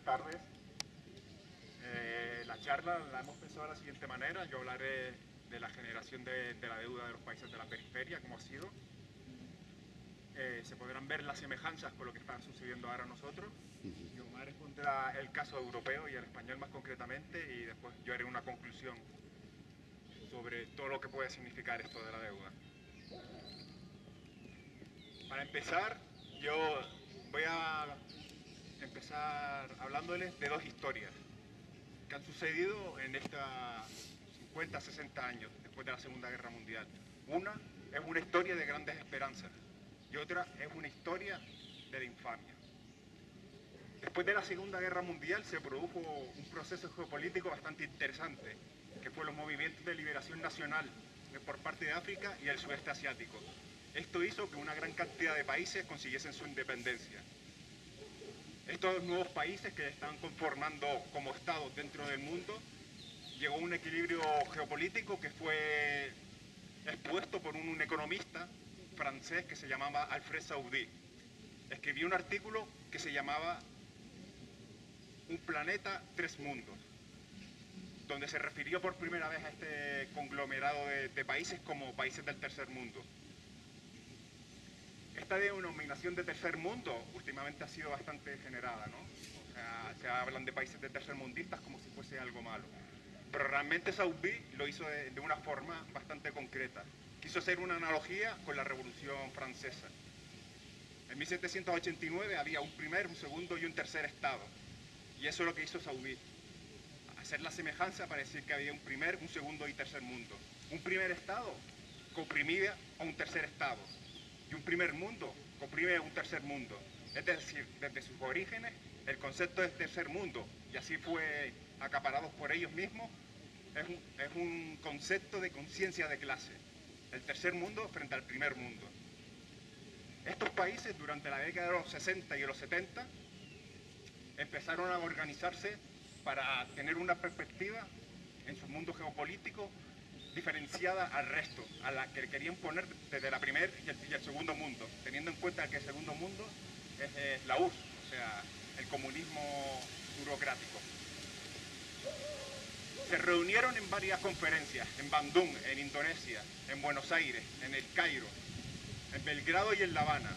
tardes. La charla la hemos pensado de la siguiente manera. Yo hablaré de la generación de la deuda de los países de la periferia, cómo ha sido. Se podrán ver las semejanzas con lo que está sucediendo ahora a nosotros. Y Omar expondrá el caso europeo y el español más concretamente, y después yo haré una conclusión sobre todo lo que puede significar esto de la deuda. Para empezar, yo voy a empezar hablándoles de dos historias que han sucedido en estos 50, 60 años después de la Segunda Guerra Mundial. Una es una historia de grandes esperanzas y otra es una historia de la infamia. Después de la Segunda Guerra Mundial se produjo un proceso geopolítico bastante interesante, que fue los movimientos de liberación nacional por parte de África y el sudeste asiático. Esto hizo que una gran cantidad de países consiguiesen su independencia. Estos nuevos países que estaban conformando como estados dentro del mundo, llegó a un equilibrio geopolítico que fue expuesto por un economista francés que se llamaba Alfred Saudi. Escribió un artículo que se llamaba Un planeta, tres mundos, donde se refirió por primera vez a este conglomerado de países como países del tercer mundo. Esta denominación de tercer mundo últimamente ha sido bastante degenerada, ¿no? O sea, se hablan de países de tercermundistas como si fuese algo malo. Pero realmente Saudi lo hizo de una forma bastante concreta. Quiso hacer una analogía con la Revolución Francesa. En 1789 había un primer, un segundo y un tercer estado. Y eso es lo que hizo Saudi. Hacer la semejanza para decir que había un primer, un segundo y tercer mundo. Un primer estado comprimía a un tercer estado. Y un primer mundo comprime a un tercer mundo. Es decir, desde sus orígenes, el concepto de tercer mundo, y así fue acaparado por ellos mismos, es un concepto de conciencia de clase. El tercer mundo frente al primer mundo. Estos países, durante la década de los 60 y de los 70, empezaron a organizarse para tener una perspectiva en su mundo geopolítico diferenciada al resto, a la que querían poner desde la primer y el segundo mundo, teniendo en cuenta que el segundo mundo es la URSS, o sea, el comunismo burocrático. Se reunieron en varias conferencias, en Bandung, en Indonesia, en Buenos Aires, en El Cairo, en Belgrado y en La Habana,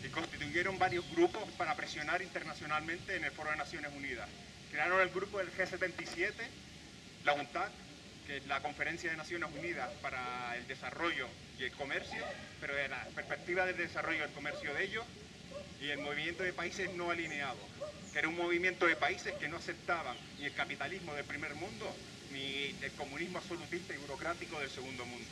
y constituyeron varios grupos para presionar internacionalmente en el Foro de Naciones Unidas. Crearon el grupo del G77, la UNTAC, que es la Conferencia de Naciones Unidas para el Desarrollo y el Comercio, pero de la perspectiva del desarrollo y el comercio de ellos, y el Movimiento de Países No Alineados, que era un movimiento de países que no aceptaban ni el capitalismo del primer mundo, ni el comunismo absolutista y burocrático del segundo mundo.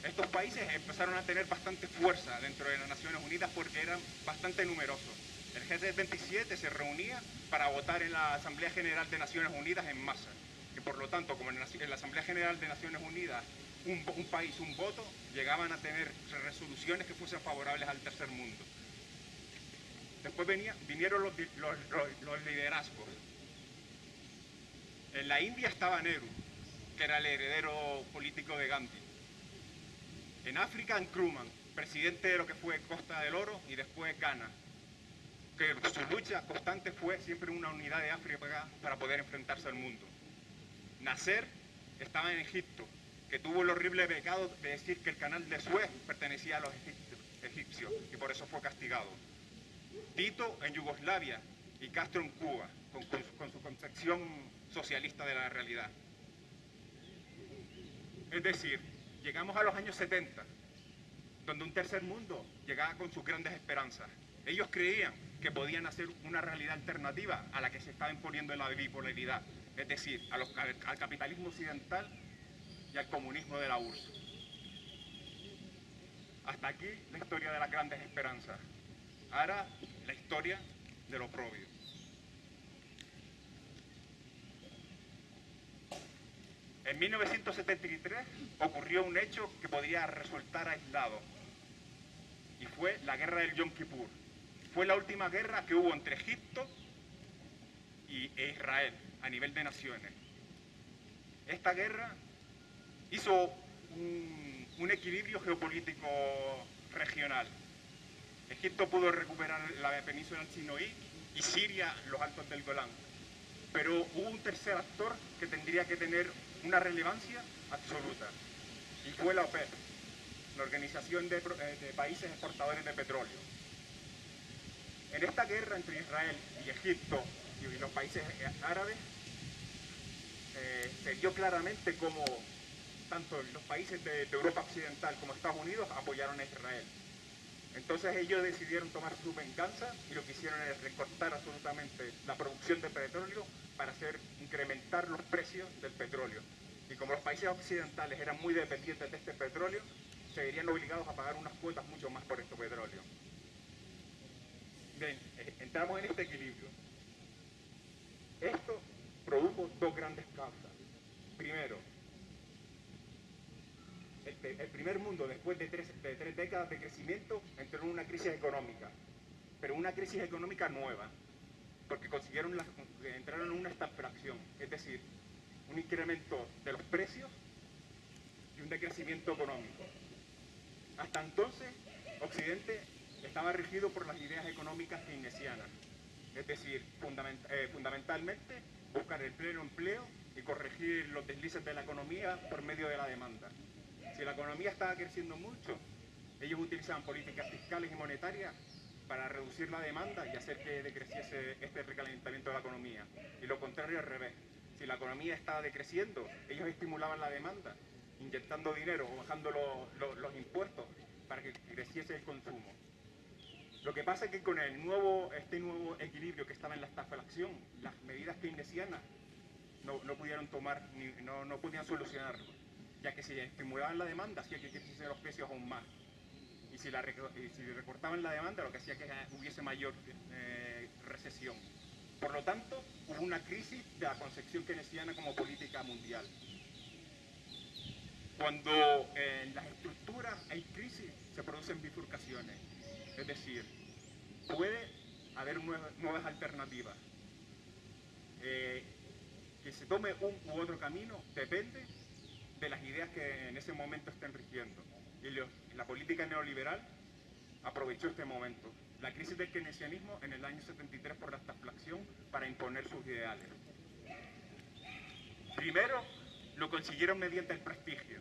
Estos países empezaron a tener bastante fuerza dentro de las Naciones Unidas porque eran bastante numerosos. El G77 se reunía para votar en la Asamblea General de Naciones Unidas en masa. Y por lo tanto, como en la Asamblea General de Naciones Unidas un país, un voto, llegaban a tener resoluciones que fuesen favorables al tercer mundo. Después vinieron los liderazgos. En la India estaba Nehru, que era el heredero político de Gandhi. En África, Nkrumah, presidente de lo que fue Costa del Oro y después Ghana, que su lucha constante fue siempre una unidad de África para poder enfrentarse al mundo. Nasser estaba en Egipto, que tuvo el horrible pecado de decir que el canal de Suez pertenecía a los egipcios y por eso fue castigado. Tito en Yugoslavia y Castro en Cuba, con su concepción socialista de la realidad. Es decir, llegamos a los años 70, donde un tercer mundo llegaba con sus grandes esperanzas. Ellos creían que podían hacer una realidad alternativa a la que se estaba imponiendo en la bipolaridad, es decir, al capitalismo occidental y al comunismo de la URSS. Hasta aquí la historia de las grandes esperanzas. Ahora la historia de lo propio. En 1973 ocurrió un hecho que podría resultar aislado, y fue la guerra del Yom Kippur. Fue la última guerra que hubo entre Egipto e Israel a nivel de naciones. Esta guerra hizo un equilibrio geopolítico regional. Egipto pudo recuperar la península del Sinaí y Siria, los Altos del Golán. Pero hubo un tercer actor que tendría que tener una relevancia absoluta, y fue la OPEP, la Organización de Países Exportadores de Petróleo. En esta guerra entre Israel y Egipto y los países árabes, se vio claramente cómo tanto los países de Europa Occidental como Estados Unidos apoyaron a Israel. Entonces ellos decidieron tomar su venganza y lo que hicieron es recortar absolutamente la producción de petróleo para incrementar los precios del petróleo. Y como los países occidentales eran muy dependientes de este petróleo, se verían obligados a pagar unas cuotas mucho más por este petróleo. Bien, entramos en este equilibrio. Esto produjo dos grandes causas. Primero, el primer mundo, después de tres décadas de crecimiento, entró en una crisis económica, pero una crisis económica nueva, porque entraron en una estagflación, es decir, un incremento de los precios y un decrecimiento económico. Hasta entonces, Occidente estaba regido por las ideas económicas keynesianas, es decir, fundamentalmente buscar el pleno empleo y corregir los deslices de la economía por medio de la demanda. Si la economía estaba creciendo mucho, ellos utilizaban políticas fiscales y monetarias para reducir la demanda y hacer que decreciese este recalentamiento de la economía. Y lo contrario al revés. Si la economía estaba decreciendo, ellos estimulaban la demanda, inyectando dinero o bajando los impuestos para que creciese el consumo. Lo que pasa es que con este nuevo equilibrio que estaba en la estagflación, las medidas keynesianas no pudieron no podían solucionarlo, ya que si estimulaban la demanda hacía que creciesen los precios aún más. Y si recortaban la demanda, lo que hacía que hubiese mayor recesión. Por lo tanto, hubo una crisis de la concepción keynesiana como política mundial. Cuando en las estructuras hay crisis, se producen bifurcaciones. Es decir, puede haber nuevas alternativas. Que se tome un u otro camino depende de las ideas que en ese momento estén rigiendo. Y la política neoliberal aprovechó este momento. La crisis del keynesianismo en el año 73 por la estagflación para imponer sus ideales. Primero, lo consiguieron mediante el prestigio.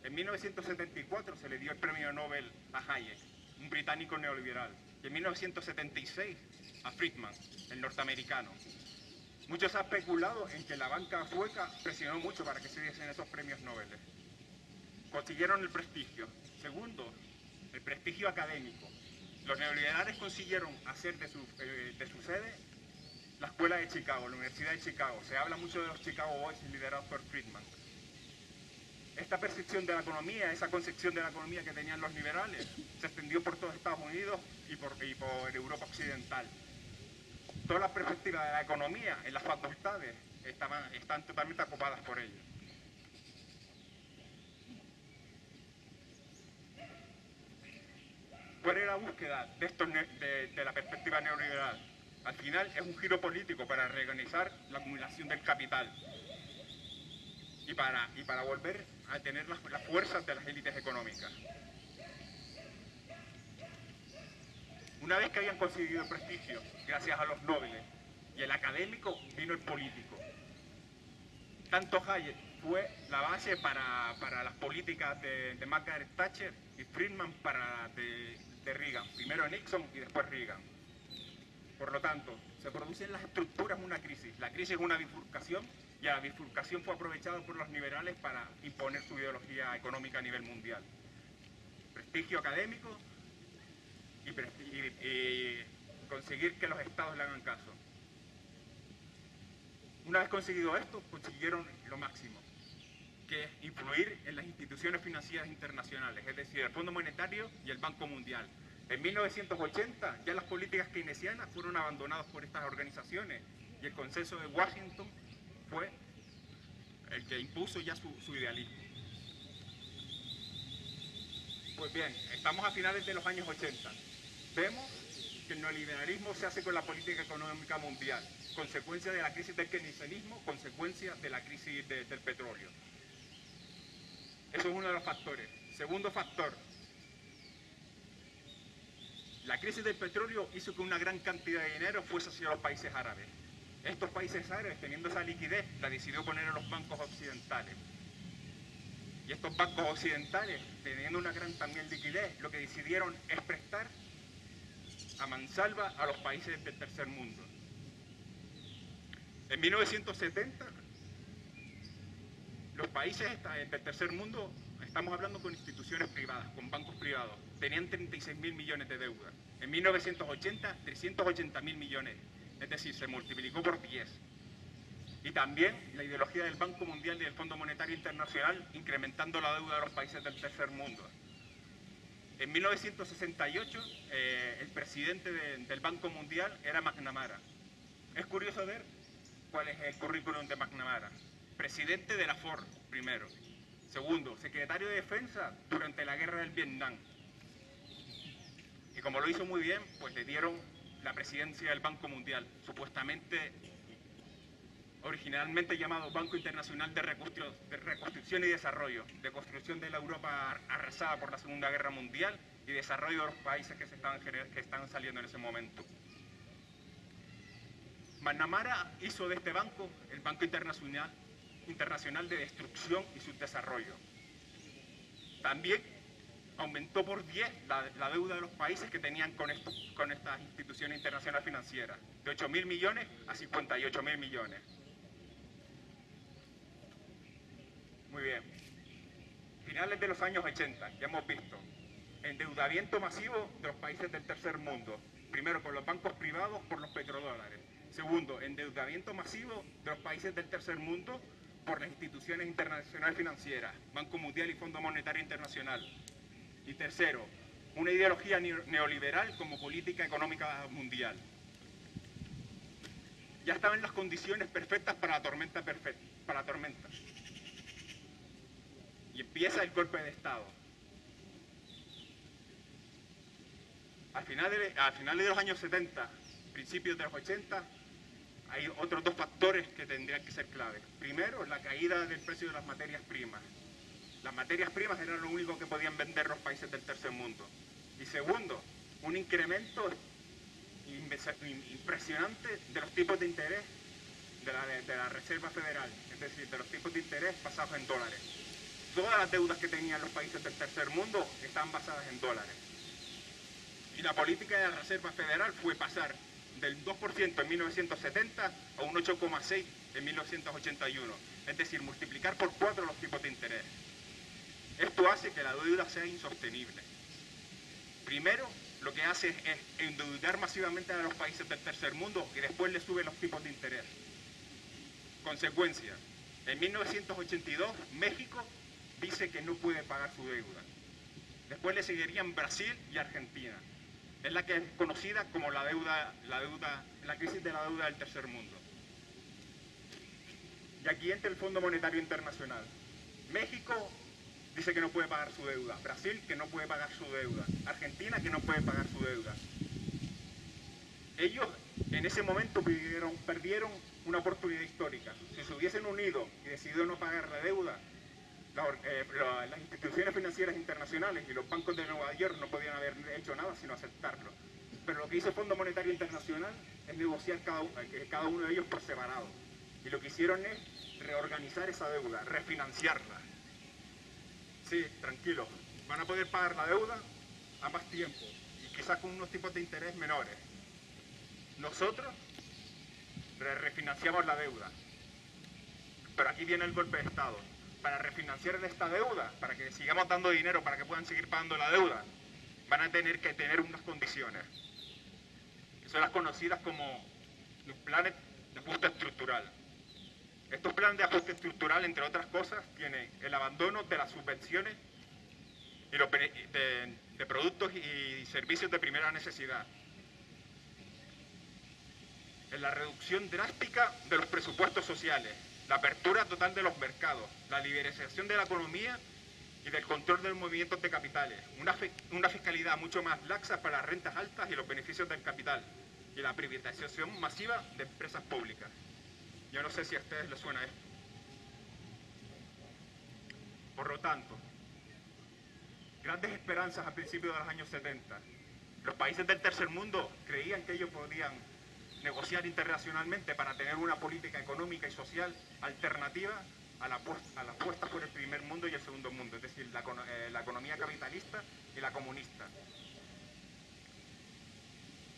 En 1974 se le dio el premio Nobel a Hayek, un británico neoliberal, y en 1976 a Friedman, el norteamericano. Muchos han especulado en que la banca sueca presionó mucho para que se diesen esos premios Nobel. Consiguieron el prestigio. Segundo, el prestigio académico. Los neoliberales consiguieron hacer de su sede la Escuela de Chicago, la Universidad de Chicago. Se habla mucho de los Chicago Boys liderados por Friedman. Esta percepción de la economía, esa concepción de la economía que tenían los liberales, se extendió por todo Estados Unidos y por Europa Occidental. Todas las perspectivas de la economía en las facultades están totalmente ocupadas por ellos. ¿Cuál es la búsqueda de la perspectiva neoliberal? Al final es un giro político para reorganizar la acumulación del capital y para volver a tener las fuerzas de las élites económicas. Una vez que habían conseguido el prestigio, gracias a los nobles y el académico, vino el político. Tanto Hayek fue la base para las políticas de Margaret Thatcher y Friedman de Reagan. Primero Nixon y después Reagan. Por lo tanto, se producen las estructuras una crisis. La crisis es una bifurcación y la bifurcación fue aprovechada por los liberales para imponer su ideología económica a nivel mundial. Prestigio académico y conseguir que los estados le hagan caso. Una vez conseguido esto, consiguieron lo máximo, que es influir en las instituciones financieras internacionales, es decir, el Fondo Monetario y el Banco Mundial. En 1980 ya las políticas keynesianas fueron abandonadas por estas organizaciones y el consenso de Washington fue el que impuso ya su idealismo. Pues bien, estamos a finales de los años 80. Vemos que el neoliberalismo se hace con la política económica mundial, consecuencia de la crisis del keynesianismo, consecuencia de la crisis del petróleo. Eso es uno de los factores. Segundo factor, La crisis del petróleo hizo que una gran cantidad de dinero fuese hacia los países árabes. Estos países árabes, teniendo esa liquidez, la decidió poner en los bancos occidentales. Y estos bancos occidentales, teniendo una gran también liquidez, lo que decidieron es prestar a mansalva a los países del tercer mundo. En 1970, los países del tercer mundo, estamos hablando con instituciones privadas, con bancos privados, tenían 36.000 millones de deuda. En 1980, 380.000 millones, es decir, se multiplicó por 10. Y también la ideología del Banco Mundial y del Fondo Monetario Internacional incrementando la deuda de los países del tercer mundo. En 1968, el presidente del Banco Mundial era McNamara. Es curioso ver cuál es el currículum de McNamara. Presidente de la Ford, primero. Segundo, secretario de Defensa durante la guerra del Vietnam. Y como lo hizo muy bien, pues le dieron la presidencia del Banco Mundial, supuestamente, originalmente llamado Banco Internacional de Reconstrucción y Desarrollo, de construcción de la Europa arrasada por la Segunda Guerra Mundial y desarrollo de los países que estaban saliendo en ese momento. McNamara hizo de este banco el Banco Internacional de Destrucción y Subdesarrollo. También aumentó por 10 la deuda de los países que tenían con estas instituciones internacionales financieras, de 8.000 millones a 58.000 millones. Muy bien. Finales de los años 80, ya hemos visto endeudamiento masivo de los países del tercer mundo. Primero, con los bancos privados por los petrodólares. Segundo, endeudamiento masivo de los países del tercer mundo por las instituciones internacionales financieras, Banco Mundial y Fondo Monetario Internacional. Y tercero, una ideología neoliberal como política económica mundial. Ya estaban las condiciones perfectas para la tormenta perfecta, Y empieza el golpe de Estado. Al final de los años 70, principios de los 80, hay otros dos factores que tendrían que ser claves. Primero, la caída del precio de las materias primas. Las materias primas eran lo único que podían vender los países del tercer mundo. Y segundo, un incremento impresionante de los tipos de interés de la Reserva Federal, es decir, de los tipos de interés basados en dólares. Todas las deudas que tenían los países del tercer mundo estaban basadas en dólares. Y la política de la Reserva Federal fue pasar del 2% en 1970 a un 8,6% en 1981. Es decir, multiplicar por 4 los tipos de interés. Esto hace que la deuda sea insostenible. Primero, lo que hace es endeudar masivamente a los países del tercer mundo y después le sube los tipos de interés. Consecuencia, en 1982 México dice que no puede pagar su deuda. Después le seguirían Brasil y Argentina. Es la que es conocida como la crisis de la deuda del tercer mundo. Y aquí entra el Fondo Monetario Internacional. México dice que no puede pagar su deuda. Brasil que no puede pagar su deuda. Argentina que no puede pagar su deuda. Ellos en ese momento perdieron una oportunidad histórica. Si se hubiesen unido y decidido no pagar la deuda, las instituciones financieras internacionales y los bancos de Nueva York no podían haber hecho nada sino aceptarlo. Pero lo que hizo el Fondo Monetario Internacional es negociar cada uno de ellos por separado. Y lo que hicieron es reorganizar esa deuda, refinanciarla. Sí, tranquilos, van a poder pagar la deuda a más tiempo y quizás con unos tipos de interés menores. Nosotros refinanciamos la deuda, pero aquí viene el golpe de Estado. Para refinanciar esta deuda, para que sigamos dando dinero, para que puedan seguir pagando la deuda, van a tener que tener unas condiciones, que son las conocidas como los planes de ajuste estructural. Estos planes de ajuste estructural, entre otras cosas, tienen el abandono de las subvenciones y de productos y servicios de primera necesidad, en la reducción drástica de los presupuestos sociales, la apertura total de los mercados, la liberalización de la economía y del control de los movimientos de capitales, una fiscalidad mucho más laxa para las rentas altas y los beneficios del capital, y la privatización masiva de empresas públicas. Yo no sé si a ustedes les suena esto. Por lo tanto, grandes esperanzas a principios de los años 70, Los países del tercer mundo creían que ellos podían negociar internacionalmente para tener una política económica y social alternativa a la puesta por el primer mundo y el segundo mundo, es decir, la economía capitalista y la comunista.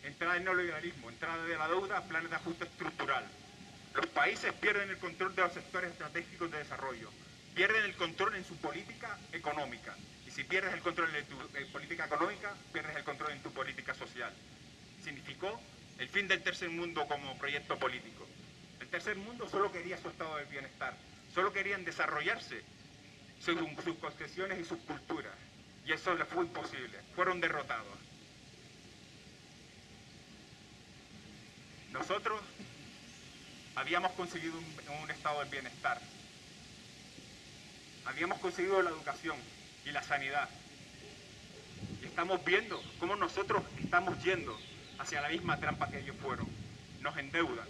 Entrada del neoliberalismo, entrada de la deuda, planes de ajuste estructural. Los países pierden el control de los sectores estratégicos de desarrollo, pierden el control en su política económica. Y si pierdes el control en tu política económica, pierdes el control en tu política social. Significó el fin del tercer mundo como proyecto político. El tercer mundo solo quería su estado de bienestar, solo querían desarrollarse según sus concesiones y sus culturas. Y eso les fue imposible, fueron derrotados. Nosotros habíamos conseguido un estado del bienestar, habíamos conseguido la educación y la sanidad, y estamos viendo cómo nosotros estamos yendo hacia la misma trampa que ellos fueron. Nos endeudan,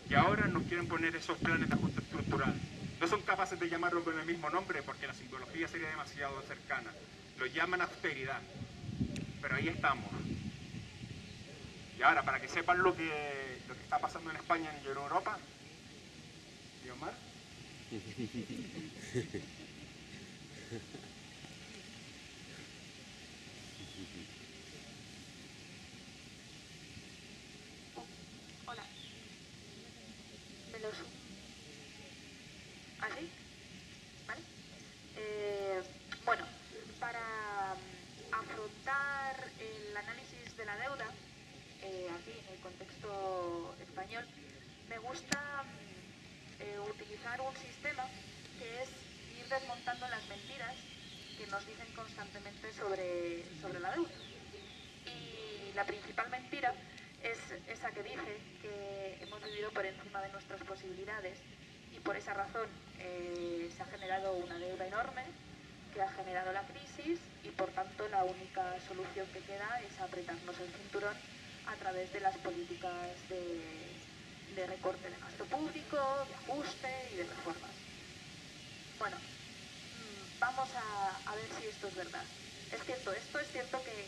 y ahora nos quieren poner esos planes de ajuste estructural. No son capaces de llamarlo con el mismo nombre porque la simbología sería demasiado cercana. Lo llaman austeridad, pero ahí estamos. Y ahora, para que sepan lo que está pasando en España y en Europa, ¿y Omar? Hola. ¿Me los... ¿Así? ¿Vale? Bueno, para afrontar el análisis de la deuda, aquí en el contexto español, me gusta utilizar un sistema que es ir desmontando las mentiras que nos dicen constantemente sobre la deuda. Y la principal mentira es esa que dice que hemos vivido por encima de nuestras posibilidades y por esa razón se ha generado una deuda enorme que ha generado la crisis y por tanto la única solución que queda es apretarnos el cinturón a través de las políticas de recorte de gasto público, de ajuste y de reformas. Bueno, vamos a ver si esto es verdad. Es cierto, esto es cierto que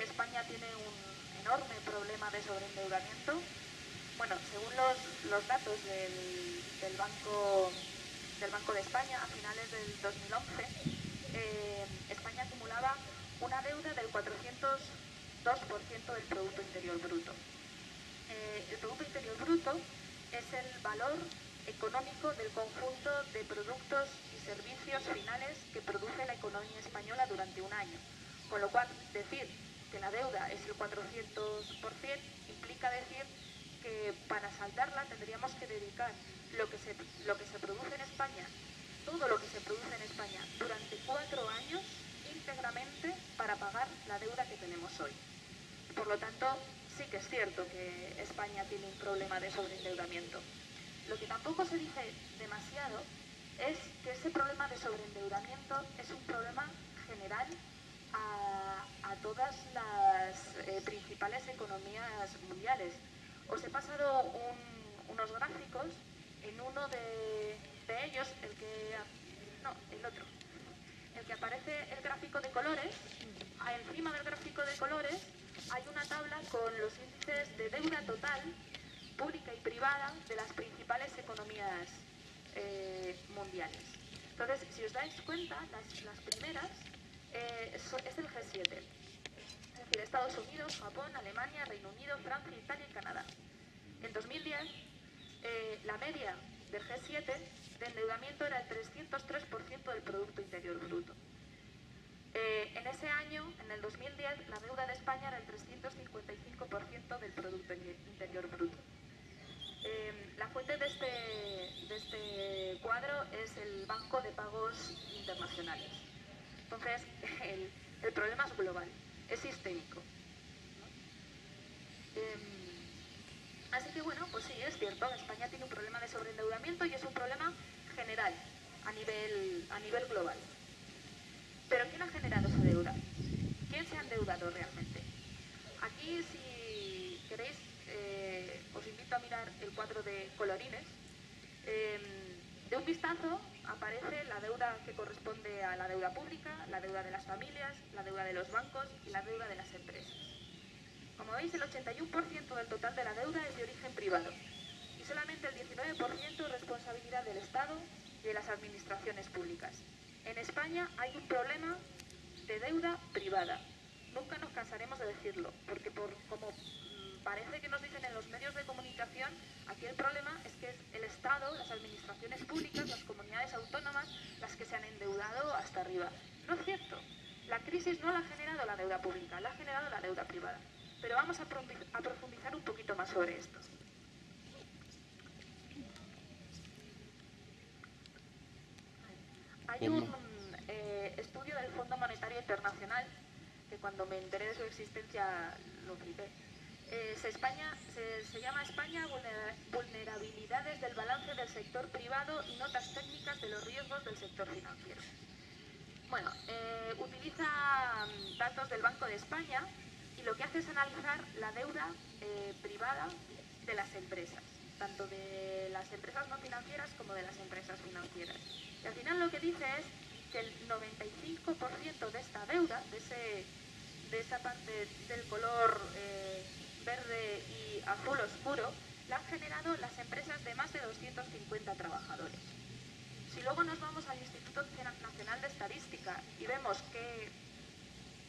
España tiene un enorme problema de sobreendeudamiento. Bueno, según los datos del Banco de España, a finales del 2011, España acumulaba una deuda del 402% del Producto Interior Bruto. El Producto Interior Bruto es el valor económico del conjunto de productos y servicios finales que produce la economía española durante un año. Con lo cual, decir que la deuda es el 400% implica decir que para saldarla tendríamos que dedicar lo que se produce en España, todo lo que se produce en España durante 4 años íntegramente para pagar la deuda que tenemos hoy. Por lo tanto, sí que es cierto que España tiene un problema de sobreendeudamiento. Lo que tampoco se dice demasiado es que ese problema de sobreendeudamiento es un problema general a todas las principales economías mundiales. Os he pasado unos gráficos, en uno de ellos, el que aparece el gráfico de colores, encima del gráfico de colores hay una tabla con los índices de deuda total, pública y privada, de las principales economías mundiales. Entonces, si os dais cuenta, las primeras es el G7, es decir, Estados Unidos, Japón, Alemania, Reino Unido, Francia, Italia y Canadá. En 2010, la media del G7 de endeudamiento era el 303% del Producto Interior Bruto. En ese año, en el 2010, la deuda de España era el 355% del Producto Interior Bruto. La fuente de este cuadro es el Banco de Pagos Internacionales. Entonces, el problema es global, es sistémico, ¿no? Así que bueno, pues sí, es cierto, España tiene un problema de sobreendeudamiento y es un problema general, a nivel global. Pero ¿quién ha generado esa deuda? ¿Quién se ha endeudado realmente? Aquí, si queréis, os invito a mirar el cuadro de colorines. De un vistazo aparece la deuda que corresponde a la deuda pública, la deuda de las familias, la deuda de los bancos y la deuda de las empresas. veis, el 81% del total de la deuda es de origen privado y solamente el 19% es responsabilidad del Estado y de las administraciones públicas. En España hay un problema de deuda privada. Nunca nos cansaremos de decirlo, porque como parece que nos dicen en los medios de comunicación, aquí el problema es que es el Estado, las administraciones públicas, las comunidades autónomas, las que se han endeudado hasta arriba. No es cierto. La crisis no la ha generado la deuda pública, la ha generado la deuda privada. Pero vamos a profundizar un poquito más sobre esto. Hay un estudio del Fondo Monetario Internacional que cuando me enteré de su existencia lo flipé. Se llama España vulnerabilidades del balance del sector privado y notas técnicas de los riesgos del sector financiero. Bueno, utiliza datos del Banco de España y lo que hace es analizar la deuda privada de las empresas, tanto de las empresas no financieras como de las empresas financieras. Y al final lo que dice es que el 95% de esta deuda, de esa parte del color verde y azul oscuro, la han generado las empresas de más de 250 trabajadores. Si luego nos vamos al Instituto Nacional de Estadística y vemos qué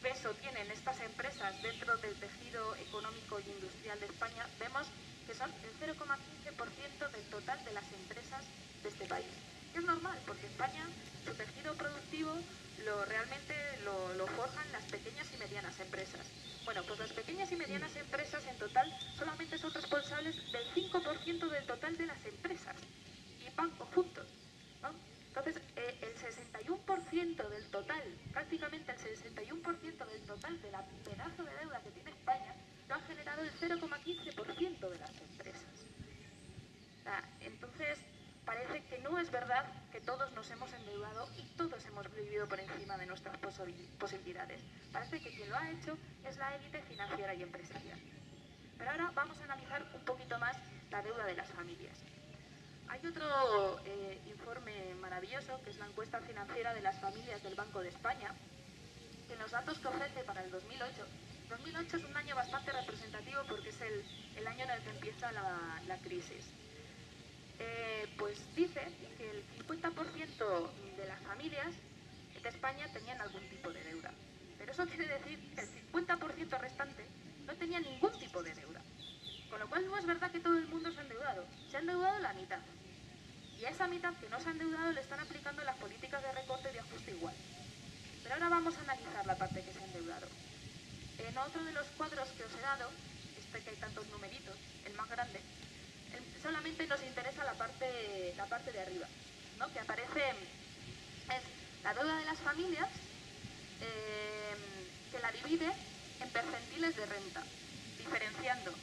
peso tienen estas empresas dentro del tejido económico y industrial de España, vemos que son el 0,15% del total de las empresas de este país. Y es normal, porque España, su tejido productivo realmente lo forjan las pequeñas y medianas empresas. Bueno, pues las pequeñas y medianas empresas en total solamente son responsables del 5% del total de las empresas y van juntos, ¿no? Entonces, el 61% del total, prácticamente el 61% del total de la pedazo de deuda que tiene España, lo ha generado el 0,15% de las empresas. Entonces, parece que no es verdad que todos nos hemos endeudado y todos hemos vivido por encima de nuestras posibilidades. Parece que quien lo ha hecho es la élite financiera y empresarial. Pero ahora vamos a analizar un poquito más la deuda de las familias. Hay otro informe maravilloso, que es la encuesta financiera de las familias del Banco de España, que en los datos que ofrece para el 2008, 2008 es un año bastante representativo porque es el año en el que empieza la crisis. Pues dice que el 50% de las familias de España tenían algún tipo de deuda. Pero eso quiere decir que el 50% restante no tenía ningún tipo de deuda. Con lo cual no es verdad que todo el mundo se ha endeudado. Se ha endeudado la mitad. Y a esa mitad que no se ha endeudado le están aplicando las políticas de recorte y de ajuste igual. Pero ahora vamos a analizar la parte que se ha endeudado. En otro de los cuadros que os he dado, que hay tantos numeritos, el más grande, solamente nos interesa la parte de arriba, ¿no? Que aparece, es la deuda de las familias, que la divide en percentiles de renta, diferenciando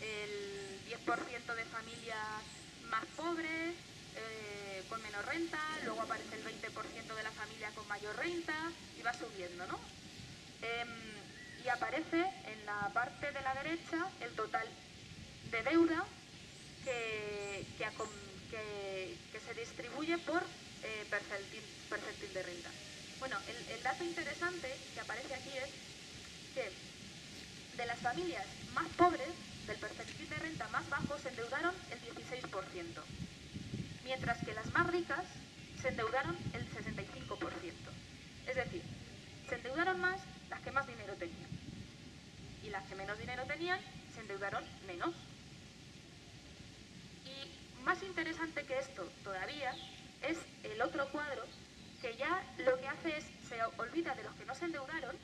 el 10% de familias más pobres, con menos renta, luego aparece el 20% de la familia con mayor renta y va subiendo, ¿no? Y aparece en la parte de la derecha el total de deuda que se distribuye por percentil de renta. Bueno, el dato interesante que aparece aquí es que de las familias más pobres, del percentil de renta más bajo, se endeudaron el 16%, mientras que las más ricas se endeudaron el 65%. Es decir, se endeudaron más las que más dinero tenían, y las que menos dinero tenían se endeudaron menos. Y más interesante que esto todavía es el otro cuadro, que ya lo que hace es, se olvida de los que no se endeudaron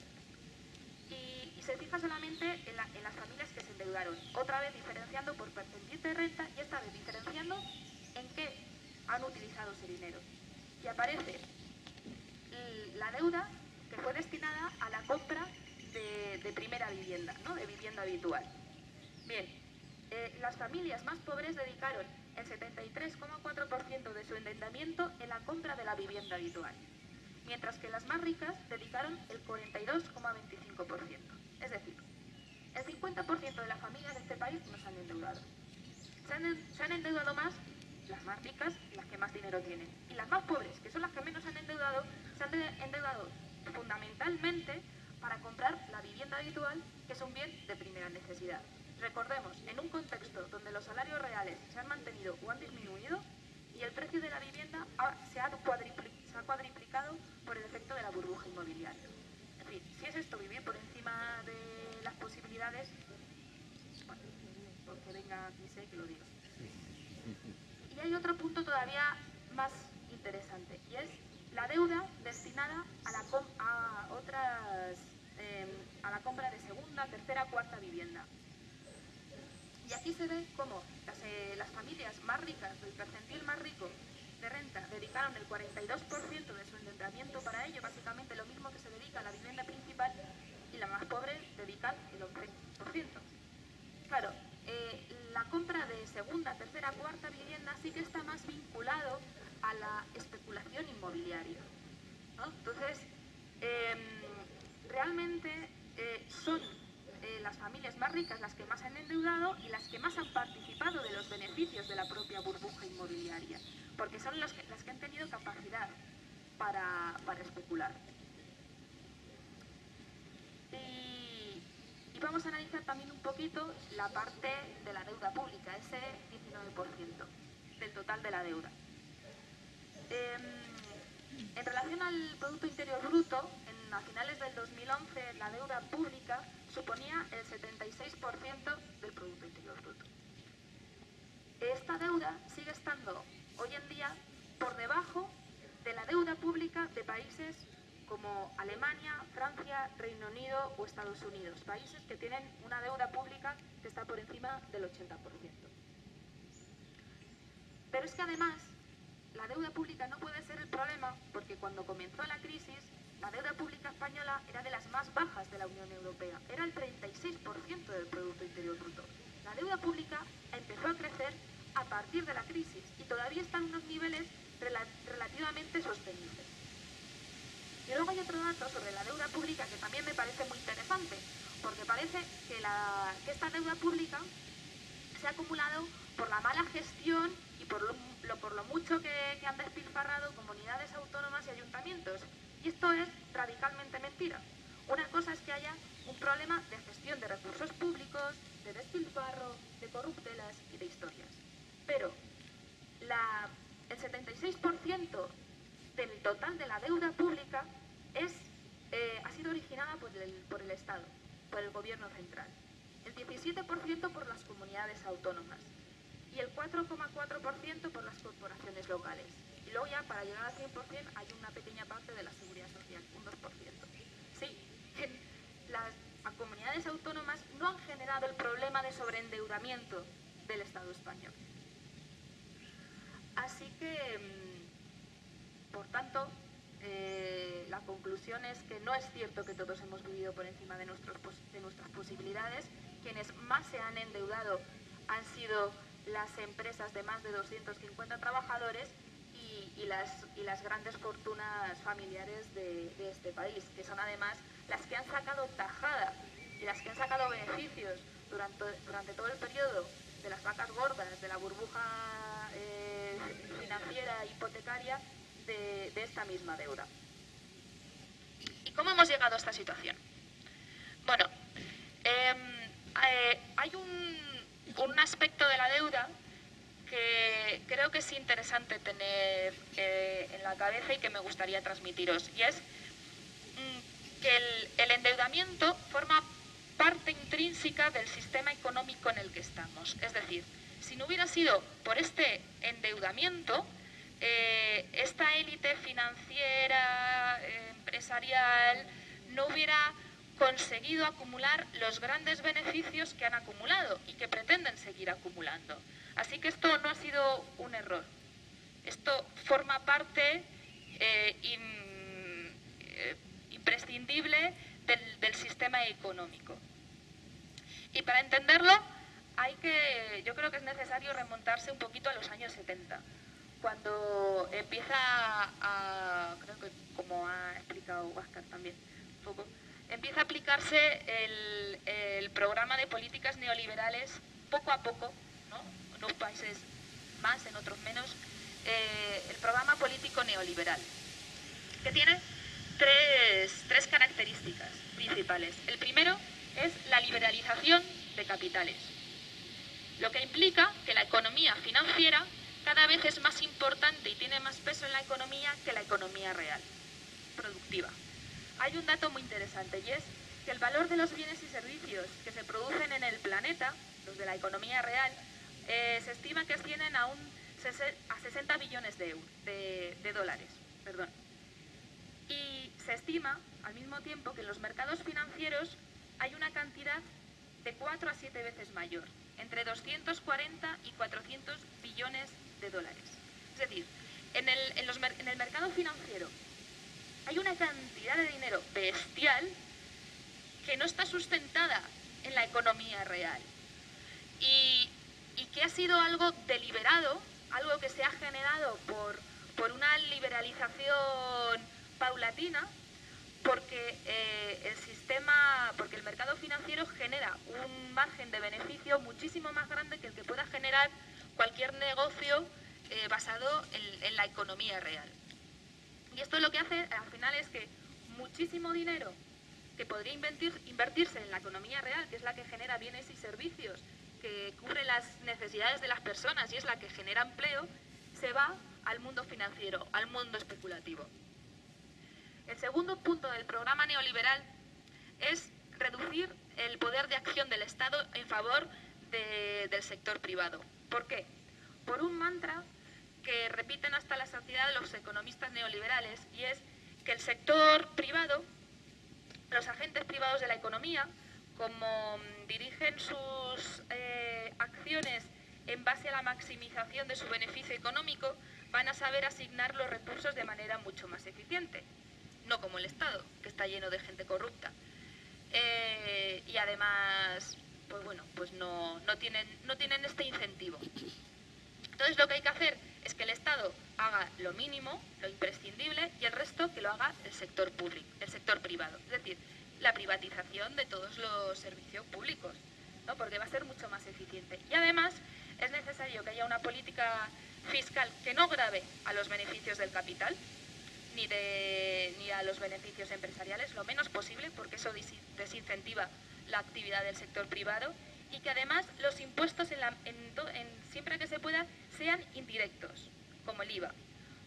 y se fija solamente en las familias que se endeudaron, otra vez diferenciando por percentil de renta y esta vez diferenciando en qué han utilizado ese dinero. Y aparece la deuda que fue destinada a la compra de primera vivienda, ¿no? De vivienda habitual. Bien, las familias más pobres dedicaron el 73,4% de su endeudamiento en la compra de la vivienda habitual, mientras que las más ricas dedicaron el 42,25%. Es decir, el 50% de las familias de este país no se han endeudado. Se han endeudado más las más ricas, las que más dinero tienen. Y las más pobres, que son las que menos se han endeudado fundamentalmente para comprar la vivienda habitual, que es un bien de primera necesidad. recordemos, en un contexto donde los salarios reales se han mantenido o han disminuido y el precio de la vivienda se ha cuadriplicado por el efecto de la burbuja inmobiliaria. En fin, si es esto vivir por encima de las posibilidades, bueno, porque venga aquí sé que lo diga. Y hay otro punto todavía más interesante, y es la deuda destinada a la compra de segunda, tercera, cuarta vivienda. Y aquí se ve cómo las familias más ricas, del percentil más rico de renta, dedicaron el 42% de su endeudamiento para ello, básicamente lo mismo que se dedica a la vivienda principal, y las más pobres dedican el 11%. Claro, la compra de segunda, tercera, cuarta vivienda sí que está más vinculado a la especulación inmobiliaria, ¿no? Entonces, realmente son las familias más ricas las que más han endeudado y las que más han participado de los beneficios de la propia burbuja inmobiliaria, porque son las que han tenido capacidad para especular. Y vamos a analizar también un poquito la parte de la deuda pública, ese 19% del total de la deuda. En relación al Producto Interior Bruto, a finales del 2011 la deuda pública suponía el 76% del Producto Interior Bruto. Esta deuda sigue estando hoy en día por debajo de la deuda pública de países como Alemania, Francia, Reino Unido o Estados Unidos, países que tienen una deuda pública que está por encima del 80%. Pero es que además, la deuda pública no puede ser el problema porque cuando comenzó la crisis, la deuda pública española era de las más bajas de la Unión Europea, era el 36% del Producto Interior Bruto. La deuda pública empezó a crecer a partir de la crisis y todavía está en unos niveles relativamente sostenibles. Y luego hay otro dato sobre la deuda pública que también me parece muy interesante, porque parece que esta deuda pública se ha acumulado por la mala gestión y por lo mucho que han despilfarrado comunidades autónomas y ayuntamientos. Y esto es radicalmente mentira. Una cosa es que haya un problema de gestión de recursos públicos, de despilfarro, de corruptelas y de historias. Pero el 76% del total de la deuda pública ha sido originada por el Estado, por el Gobierno central. El 17% por las comunidades autónomas y el 4,4% por las corporaciones locales. Y luego ya para llegar al 100% hay una pequeña parte de la seguridad social, un 2%. Sí, las comunidades autónomas no han generado el problema de sobreendeudamiento del Estado español. Así que, por tanto, la conclusión es que no es cierto que todos hemos vivido por encima de nuestras posibilidades. Quienes más se han endeudado han sido las empresas de más de 250 trabajadores y las grandes fortunas familiares de este país, que son además las que han sacado tajada y las que han sacado beneficios durante todo el periodo de las vacas gordas, de la burbuja financiera hipotecaria de esta misma deuda. ¿Y cómo hemos llegado a esta situación? Bueno, hay un aspecto de la deuda que creo que es interesante tener en la cabeza y que me gustaría transmitiros, y es que el endeudamiento forma parte intrínseca del sistema económico en el que estamos. Es decir, si no hubiera sido por este endeudamiento, esta élite financiera, empresarial, no hubiera conseguido acumular los grandes beneficios que han acumulado y que pretenden seguir acumulando. Así que esto no ha sido un error. Esto forma parte imprescindible del sistema económico. Y para entenderlo, yo creo que es necesario remontarse un poquito a los años 70, cuando empieza creo que como ha explicado Óscar también un poco, empieza a aplicarse el programa de políticas neoliberales poco a poco, ¿no? En unos países más, en otros menos, el programa político neoliberal, que tiene tres características principales. El primero es la liberalización de capitales. lo que implica que la economía financiera cada vez es más importante y tiene más peso en la economía que la economía real, productiva. Hay un dato muy interesante y es que el valor de los bienes y servicios que se producen en el planeta, los de la economía real, se estima que ascienden a 60 billones de dólares. Perdón. Y se estima, al mismo tiempo, que en los mercados financieros hay una cantidad de 4 a 7 veces mayor, entre 240 y 400 billones de dólares. Es decir, en el mercado financiero hay una cantidad de dinero bestial que no está sustentada en la economía real y que ha sido algo deliberado, algo que se ha generado por una liberalización paulatina, porque porque el mercado financiero genera un margen de beneficio muchísimo más grande que el que pueda generar cualquier negocio basado en la economía real. Y esto lo que hace al final es que muchísimo dinero que podría invertirse en la economía real, que es la que genera bienes y servicios, que cubre las necesidades de las personas y es la que genera empleo, se va al mundo financiero, al mundo especulativo. El segundo punto del programa neoliberal es reducir el poder de acción del Estado en favor del sector privado. ¿Por qué? Por un mantra que repiten hasta la saciedad los economistas neoliberales, y es que el sector privado, los agentes privados de la economía, como dirigen sus acciones en base a la maximización de su beneficio económico, van a saber asignar los recursos de manera mucho más eficiente, no como el Estado, que está lleno de gente corrupta. Y además, pues bueno, pues no tienen este incentivo. Entonces lo que hay que hacer es que el Estado haga lo mínimo, lo imprescindible, y el resto que lo haga el sector público, el sector privado. Es decir, la privatización de todos los servicios públicos, ¿no? Porque va a ser mucho más eficiente. Y además es necesario que haya una política fiscal que no grave a los beneficios del capital, ni a los beneficios empresariales, lo menos posible, porque eso desincentiva la actividad del sector privado, y que además los impuestos siempre que se pueda sean indirectos, como el IVA,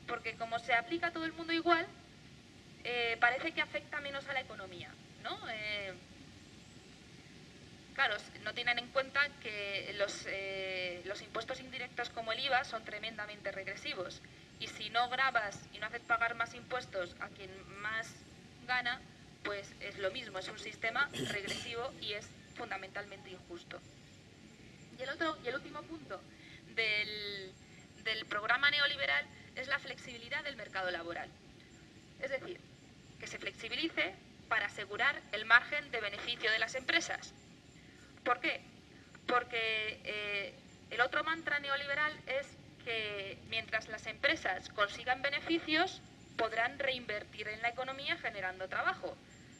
porque como se aplica a todo el mundo igual, parece que afecta menos a la economía, ¿no? Claro, no tienen en cuenta que los impuestos indirectos como el IVA son tremendamente regresivos, y si no gravas y no haces pagar más impuestos a quien más gana, pues es lo mismo, es un sistema regresivo y es fundamentalmente injusto. Y el último punto del programa neoliberal es la flexibilidad del mercado laboral. Es decir, que se flexibilice para asegurar el margen de beneficio de las empresas. ¿Por qué? Porque el otro mantra neoliberal es que mientras las empresas consigan beneficios, podrán reinvertir en la economía generando trabajo.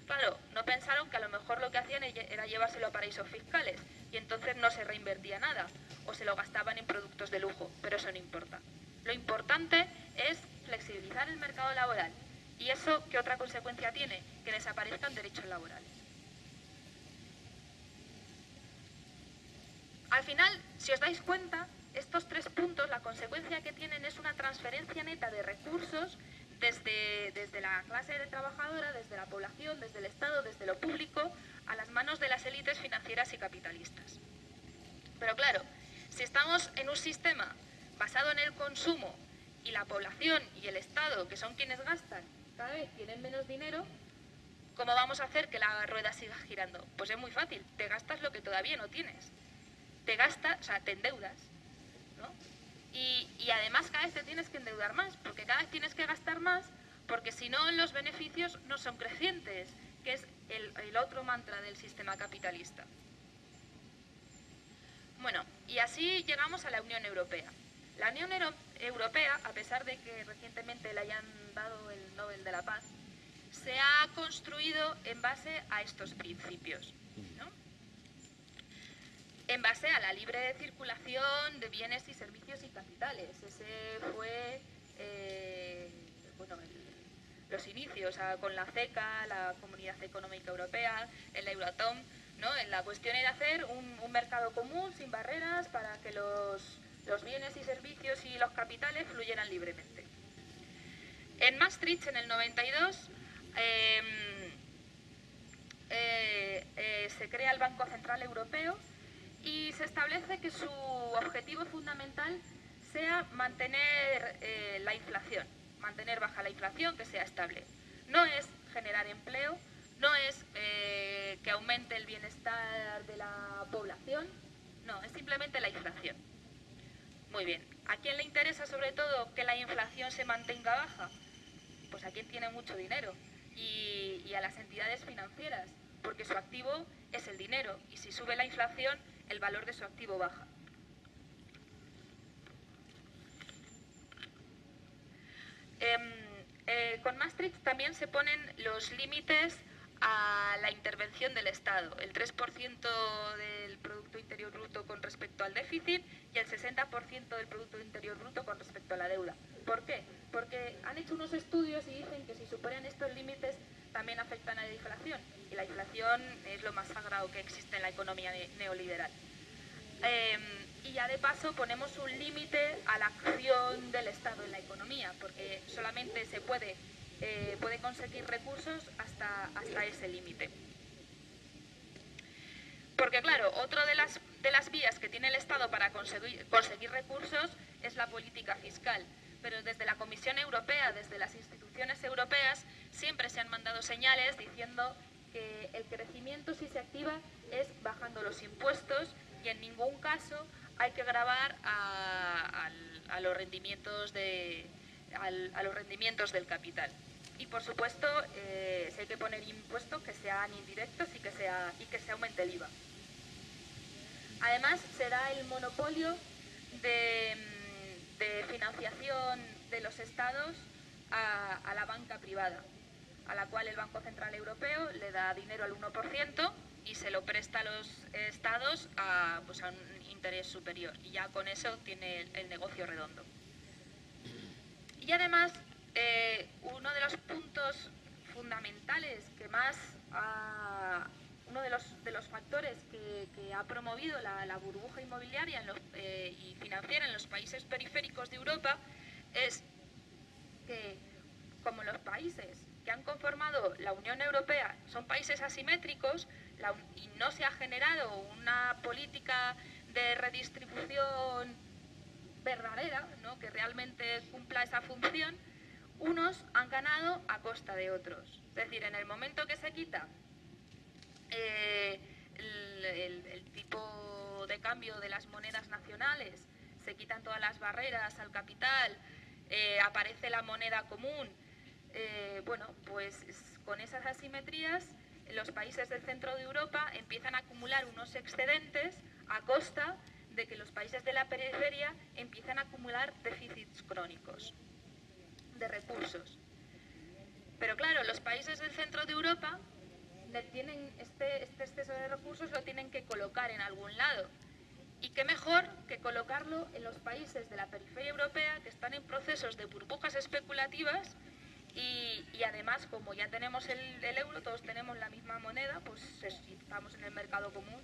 Claro, no pensaron que a lo mejor lo que hacían era llevárselo a paraísos fiscales y entonces no se reinvertía nada o se lo gastaban en productos de lujo, pero eso no importa. Lo importante es flexibilizar el mercado laboral. ¿Y eso qué otra consecuencia tiene? Que desaparezcan derechos laborales. Al final, si os dais cuenta, estos tres puntos, la consecuencia que tienen es una transferencia neta de recursos desde la clase trabajadora, desde la población, desde el Estado, desde lo público, a las manos de las élites financieras y capitalistas. Pero claro, si estamos en un sistema basado en el consumo y la población y el Estado, que son quienes gastan, cada vez tienen menos dinero, ¿cómo vamos a hacer que la rueda siga girando? Pues es muy fácil, te gastas lo que todavía no tienes. Te endeudas, ¿no? Y además cada vez te tienes que endeudar más, porque cada vez tienes que gastar más, porque si no los beneficios no son crecientes, que es el otro mantra del sistema capitalista. Bueno, y así llegamos a la Unión Europea. La Unión Europea, a pesar de que recientemente le hayan dado el Nobel de la Paz, se ha construido en base a estos principios, ¿no? En base a la libre circulación de bienes y servicios y capitales. Ese fue los inicios, con la CECA, la Comunidad Económica Europea, el Euratom, ¿no? La cuestión era hacer un mercado común, sin barreras, para que los bienes y servicios y los capitales fluyeran libremente. En Maastricht, en el 92, se crea el Banco Central Europeo y se establece que su objetivo fundamental sea mantener la inflación, mantener baja la inflación, que sea estable. No es generar empleo, no es que aumente el bienestar de la población, no, es simplemente la inflación. Muy bien, ¿a quién le interesa sobre todo que la inflación se mantenga baja? Pues a quien tiene mucho dinero y a las entidades financieras, porque su activo es el dinero y si sube la inflación, el valor de su activo baja. Con Maastricht también se ponen los límites a la intervención del Estado, el 3% del Producto Interior Bruto con respecto al déficit y el 60% del Producto Interior Bruto con respecto a la deuda. ¿Por qué? Porque han hecho unos estudios y dicen que si superan estos límites también afectan a la inflación, y la inflación es lo más sagrado que existe en la economía neoliberal. Y ya de paso ponemos un límite a la acción del Estado en la economía, porque solamente se puede conseguir recursos hasta ese límite. Porque claro, otra de las vías que tiene el Estado para conseguir recursos es la política fiscal. Pero desde la Comisión Europea, desde las instituciones europeas, siempre se han mandado señales diciendo que el crecimiento, si se activa, es bajando los impuestos y en ningún caso hay que gravar a los rendimientos del capital. Y por supuesto, si hay que poner impuestos que sean indirectos y que se aumente el IVA. Además, se da el monopolio de financiación de los estados a la banca privada, a la cual el Banco Central Europeo le da dinero al 1% y se lo presta a los estados a un interés superior. Y ya con eso tiene el negocio redondo. Y además, uno de los puntos fundamentales que más uno de los factores que ha promovido la burbuja inmobiliaria y financiera en los países periféricos de Europa es que, como los países que han conformado la Unión Europea son países asimétricos y no se ha generado una política de redistribución verdadera, ¿no?, que realmente cumpla esa función, unos han ganado a costa de otros. Es decir, en el momento que se quita el tipo de cambio de las monedas nacionales, se quitan todas las barreras al capital, aparece la moneda común, pues con esas asimetrías los países del centro de Europa empiezan a acumular unos excedentes a costa de que los países de la periferia empiezan a acumular déficits crónicos de recursos. Pero claro, los países del centro de Europa tienen este exceso de recursos, lo tienen que colocar en algún lado. Y qué mejor que colocarlo en los países de la periferia europea que están en procesos de burbujas especulativas y además, como ya tenemos el euro, todos tenemos la misma moneda, pues si estamos en el mercado común,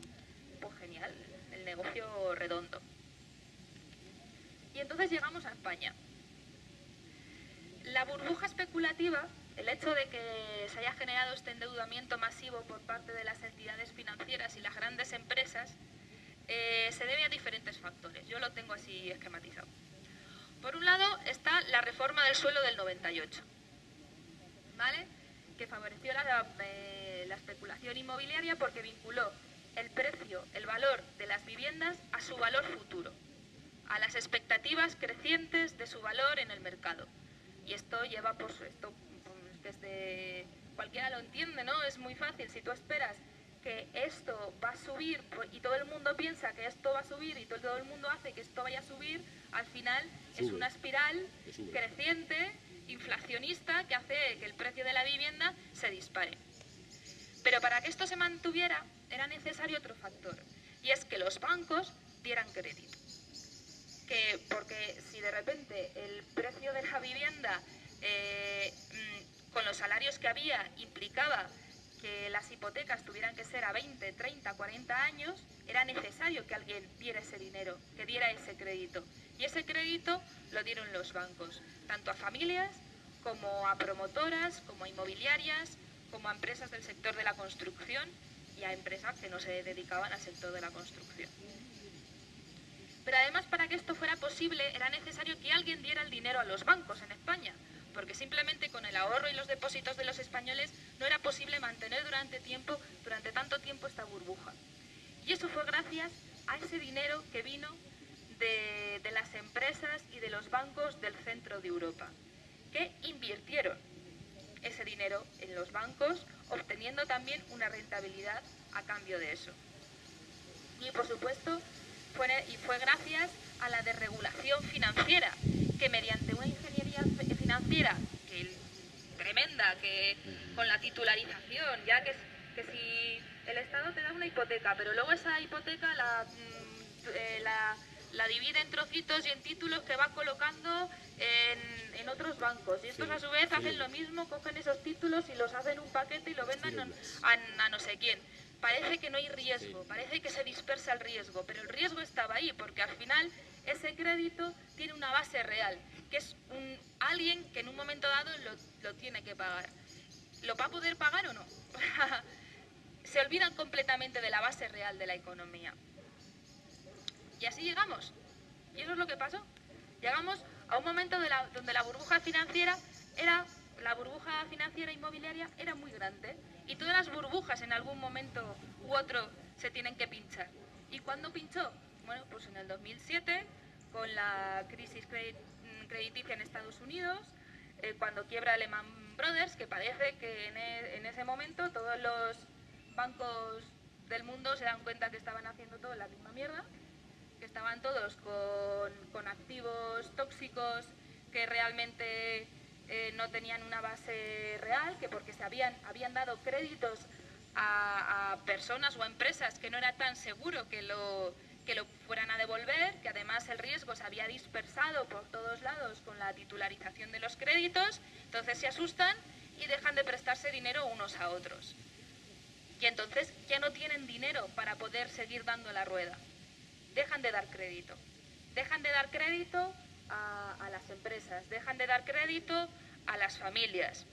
pues genial, el negocio redondo. Y entonces llegamos a España. La burbuja especulativa, el hecho de que se haya generado este endeudamiento masivo por parte de las entidades financieras y las grandes empresas, se debe a diferentes factores. Yo lo tengo así esquematizado. Por un lado está la reforma del suelo del 98, ¿vale?, que favoreció la especulación inmobiliaria porque vinculó el precio, el valor de las viviendas a su valor futuro, a las expectativas crecientes de su valor en el mercado. Y esto lleva, desde cualquiera lo entiende, ¿no? Es muy fácil. Si tú esperas que esto va a subir y todo el mundo piensa que esto va a subir y todo el mundo hace que esto vaya a subir, al final es una espiral creciente, inflacionista, que hace que el precio de la vivienda se dispare. Pero para que esto se mantuviera era necesario otro factor, y es que los bancos dieran crédito. Porque si de repente el precio de la vivienda, con los salarios que había, implicaba que las hipotecas tuvieran que ser a 20, 30, 40 años, era necesario que alguien diera ese dinero, que diera ese crédito. Y ese crédito lo dieron los bancos, tanto a familias como a promotoras, como a inmobiliarias, como a empresas del sector de la construcción y a empresas que no se dedicaban al sector de la construcción. Pero además, para que esto fuera posible, era necesario que alguien diera el dinero a los bancos en España, porque simplemente con el ahorro y los depósitos de los españoles no era posible mantener durante tanto tiempo esta burbuja. Y eso fue gracias a ese dinero que vino de las empresas y de los bancos del centro de Europa, que invirtieron ese dinero en los bancos, obteniendo también una rentabilidad a cambio de eso. Y por supuesto, fue gracias a la desregulación financiera, que mediante una ingeniería financiera tremenda, que con la titularización, ya que si el Estado te da una hipoteca, pero luego esa hipoteca la divide en trocitos y en títulos que va colocando en otros bancos. Y estos a su vez hacen lo mismo, cogen esos títulos y los hacen un paquete y lo venden a no sé quién. Parece que no hay riesgo, parece que se dispersa el riesgo, pero el riesgo estaba ahí, porque al final ese crédito tiene una base real, que es alguien que en un momento dado lo tiene que pagar. ¿Lo va a poder pagar o no? Se olvidan completamente de la base real de la economía. Y así llegamos. Y eso es lo que pasó. Llegamos a un momento donde la burbuja financiera inmobiliaria era muy grande. Y todas las burbujas en algún momento u otro se tienen que pinchar. ¿Y cuándo pinchó? Bueno, pues en el 2007, con la crisis crediticia en Estados Unidos, cuando quiebra Lehman Brothers, que parece que en ese momento todos los bancos del mundo se dan cuenta que estaban haciendo todo la misma mierda, que estaban todos con activos tóxicos que realmente no tenían una base real, que porque habían dado créditos a personas o a empresas que no era tan seguro que lo fueran a devolver, que además el riesgo se había dispersado por todos lados con la titularización de los créditos. Entonces se asustan y dejan de prestarse dinero unos a otros. Y entonces ya no tienen dinero para poder seguir dando la rueda. Dejan de dar crédito. Dejan de dar crédito a las empresas, dejan de dar crédito a las familias.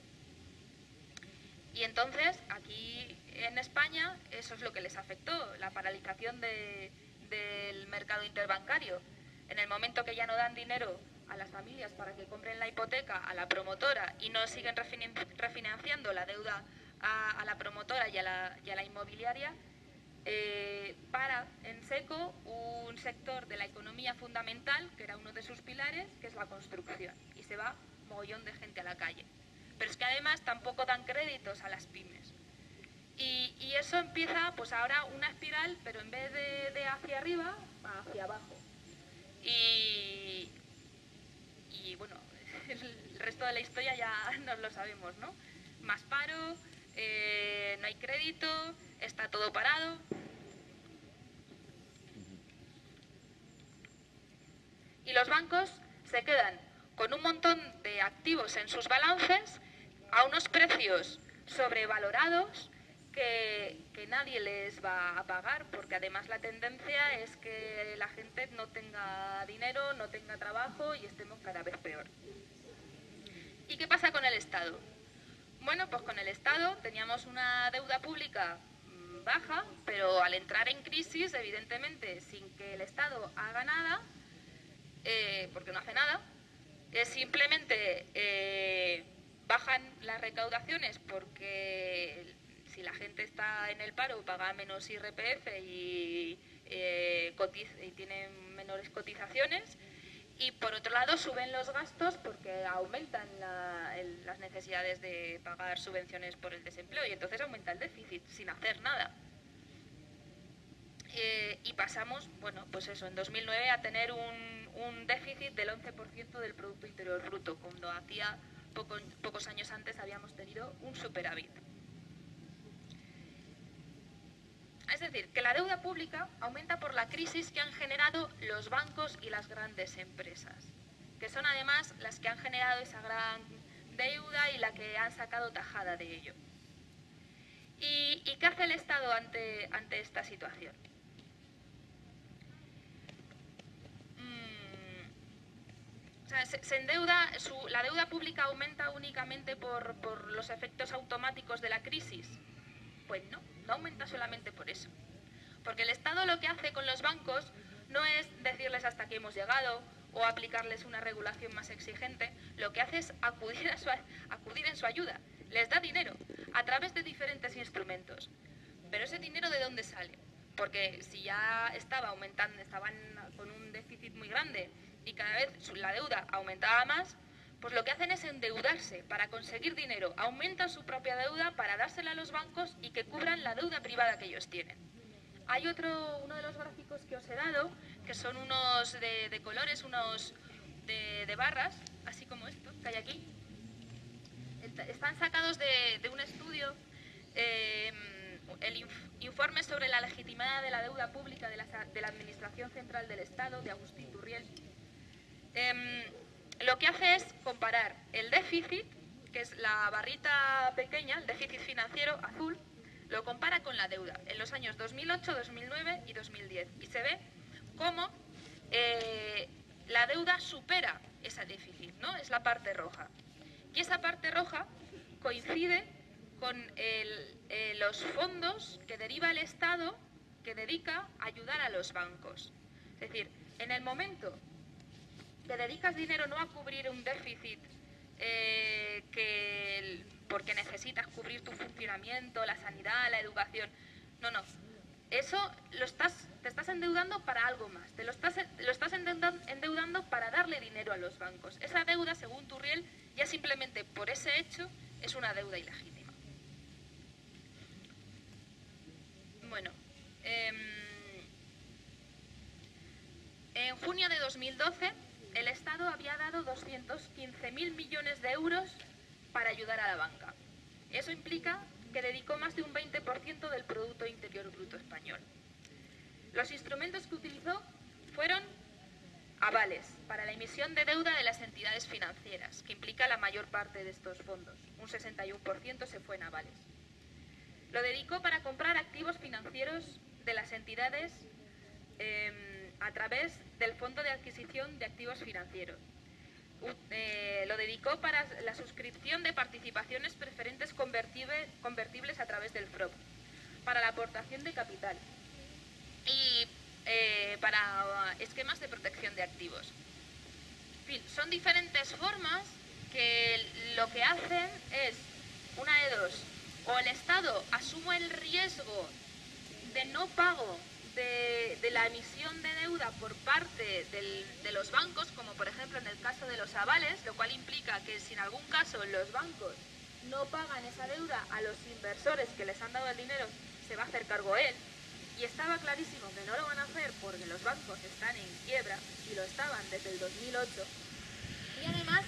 Y entonces, aquí en España, eso es lo que les afectó, la paralización del mercado interbancario. En el momento que ya no dan dinero a las familias para que compren la hipoteca a la promotora y no siguen refinanciando la deuda a la promotora y a la inmobiliaria, para en seco un sector de la economía fundamental, que era uno de sus pilares, que es la construcción, y se va mogollón de gente a la calle. Pero es que además tampoco dan créditos a las pymes. Y eso empieza pues ahora una espiral, pero en vez de hacia arriba, hacia abajo. Y bueno, el resto de la historia ya nos lo sabemos, ¿no? Más paro, no hay crédito, está todo parado. Y los bancos se quedan con un montón de activos en sus balances a unos precios sobrevalorados que nadie les va a pagar, porque además la tendencia es que la gente no tenga dinero, no tenga trabajo y estemos cada vez peor. ¿Y qué pasa con el Estado? Bueno, pues con el Estado teníamos una deuda pública baja, pero al entrar en crisis, evidentemente, sin que el Estado haga nada, porque no hace nada, simplemente bajan las recaudaciones porque si la gente está en el paro paga menos IRPF y tienen menores cotizaciones. Y por otro lado suben los gastos porque aumentan las necesidades de pagar subvenciones por el desempleo y entonces aumenta el déficit sin hacer nada. Y pasamos, bueno, pues eso, en 2009 a tener un déficit del 11% del Producto Interior Bruto, cuando hacía pocos años antes habíamos tenido un superávit. Es decir, que la deuda pública aumenta por la crisis que han generado los bancos y las grandes empresas, que son además las que han generado esa gran deuda y la que han sacado tajada de ello. ¿Y qué hace el Estado ante esta situación? O sea, se endeuda, la deuda pública aumenta únicamente por los efectos automáticos de la crisis. Pues no aumenta solamente por eso. Porque el Estado lo que hace con los bancos no es decirles hasta aquí hemos llegado o aplicarles una regulación más exigente, lo que hace es acudir en su ayuda. Les da dinero a través de diferentes instrumentos. Pero ese dinero, ¿de dónde sale? Porque si ya estaban con un déficit muy grande y cada vez la deuda aumentaba más, pues lo que hacen es endeudarse para conseguir dinero, aumentan su propia deuda para dársela a los bancos y que cubran la deuda privada que ellos tienen. Hay uno de los gráficos que os he dado, que son unos de colores, unos de barras, así como esto que hay aquí. Están sacados de un estudio, el informe sobre la legitimidad de la deuda pública de la Administración Central del Estado, de Agustín Turriel. Lo que hace es comparar el déficit, que es la barrita pequeña, el déficit financiero azul, lo compara con la deuda en los años 2008, 2009 y 2010. Y se ve cómo la deuda supera ese déficit, ¿no? Es la parte roja. Y esa parte roja coincide con los fondos que deriva el Estado, que dedica a ayudar a los bancos. Es decir, en el momento que dedicas dinero no a cubrir un déficit porque necesitas cubrir tu funcionamiento, la sanidad, la educación. No. Eso te estás endeudando para algo más. Lo estás endeudando para darle dinero a los bancos. Esa deuda, según Turriel, ya simplemente por ese hecho es una deuda ilegítima. Bueno, en junio de 2012 el Estado había dado 215.000 millones de euros para ayudar a la banca. Eso implica que dedicó más de un 20% del Producto Interior Bruto español. Los instrumentos que utilizó fueron avales para la emisión de deuda de las entidades financieras, que implica la mayor parte de estos fondos. Un 61% se fue en avales. Lo dedicó para comprar activos financieros de las entidades a través del Fondo de Adquisición de Activos Financieros. Lo dedicó para la suscripción de participaciones preferentes convertibles a través del FROB, para la aportación de capital y para esquemas de protección de activos. En fin, son diferentes formas que lo que hacen es, una de dos, o el Estado asume el riesgo de no pago de la emisión de deuda por parte de los bancos, como por ejemplo en el caso de los avales, lo cual implica que si en algún caso los bancos no pagan esa deuda a los inversores que les han dado el dinero, se va a hacer cargo él. Y estaba clarísimo que no lo van a hacer porque los bancos están en quiebra, y lo estaban desde el 2008. Y además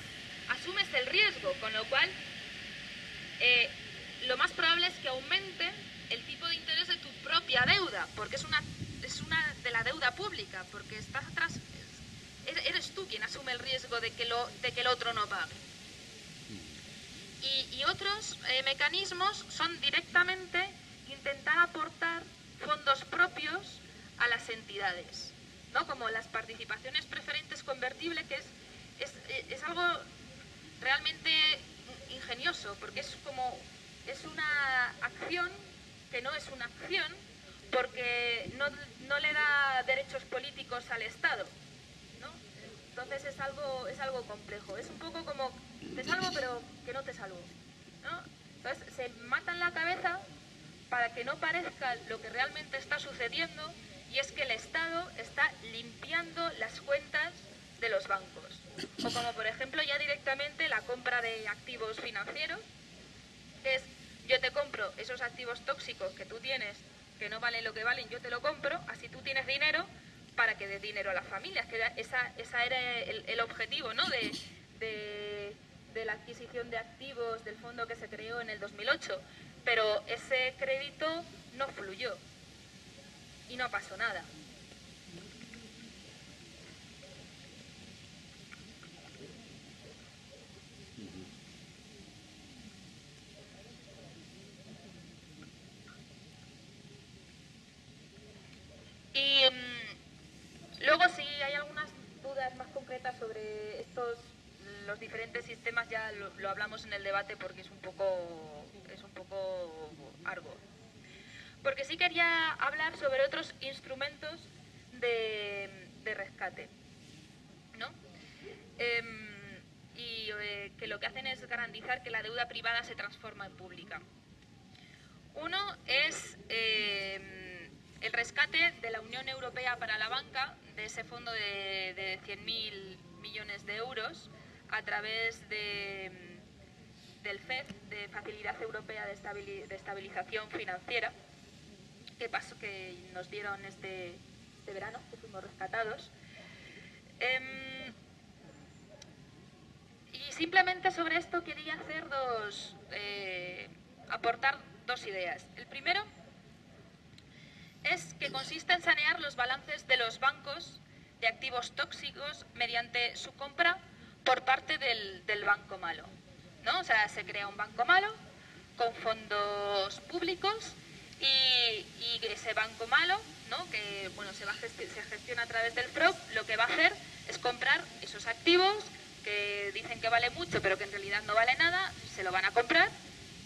asumes el riesgo, con lo cual lo más probable es que aumente el tipo de interés de tu propia deuda, porque es una de la deuda pública, porque estás atrás, eres tú quien asume el riesgo de que el otro no pague. Y otros mecanismos son directamente intentar aportar fondos propios a las entidades, ¿no? Como las participaciones preferentes convertibles, que es algo realmente ingenioso, porque es una acción que no es una acción, porque no le da derechos políticos al Estado, ¿no? Entonces es algo complejo. Es un poco como te salvo pero que no te salvo, ¿no? Entonces se matan la cabeza para que no parezca lo que realmente está sucediendo, y es que el Estado está limpiando las cuentas de los bancos. O como por ejemplo ya directamente la compra de activos financieros, que es: yo te compro esos activos tóxicos que tú tienes, que no valen lo que valen, yo te lo compro, así tú tienes dinero para que des dinero a las familias, que esa era el objetivo, ¿no? de la adquisición de activos del fondo que se creó en el 2008. Pero ese crédito no fluyó y no pasó nada. concreta sobre los diferentes sistemas ya lo hablamos en el debate porque es un poco arduo. Porque sí quería hablar sobre otros instrumentos de rescate, ¿no? Que lo que hacen es garantizar que la deuda privada se transforma en pública. Uno es el rescate de la Unión Europea para la banca, de ese fondo de 100.000 millones de euros, a través del FED, de Facilidad Europea de Estabilización Financiera, que nos dieron este verano, que fuimos rescatados. Y simplemente sobre esto quería hacer aportar dos ideas. El primero es que consiste en sanear los balances de los bancos de activos tóxicos mediante su compra por parte del banco malo, ¿no? O sea, se crea un banco malo con fondos públicos y ese banco malo, ¿no? Que bueno, se gestiona a través del FROB, lo que va a hacer es comprar esos activos que dicen que vale mucho pero que en realidad no vale nada, se lo van a comprar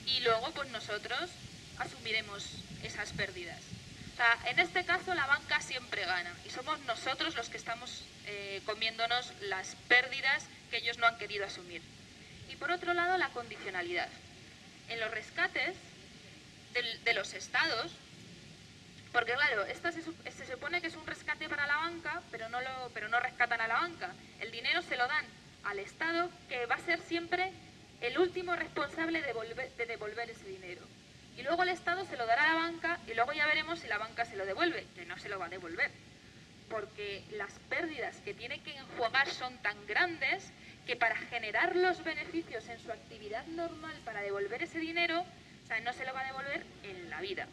y luego pues nosotros asumiremos esas pérdidas. O sea, en este caso la banca siempre gana y somos nosotros los que estamos comiéndonos las pérdidas que ellos no han querido asumir. Y por otro lado, la condicionalidad. En los rescates de los estados, porque claro, esto se supone que es un rescate para la banca, pero no rescatan a la banca. El dinero se lo dan al Estado, que va a ser siempre el último responsable de devolver ese dinero. Y luego el Estado se lo dará a la banca y luego ya veremos si la banca se lo devuelve, que no se lo va a devolver. Porque las pérdidas que tiene que enjuagar son tan grandes que para generar los beneficios en su actividad normal para devolver ese dinero, o sea, no se lo va a devolver en la vida.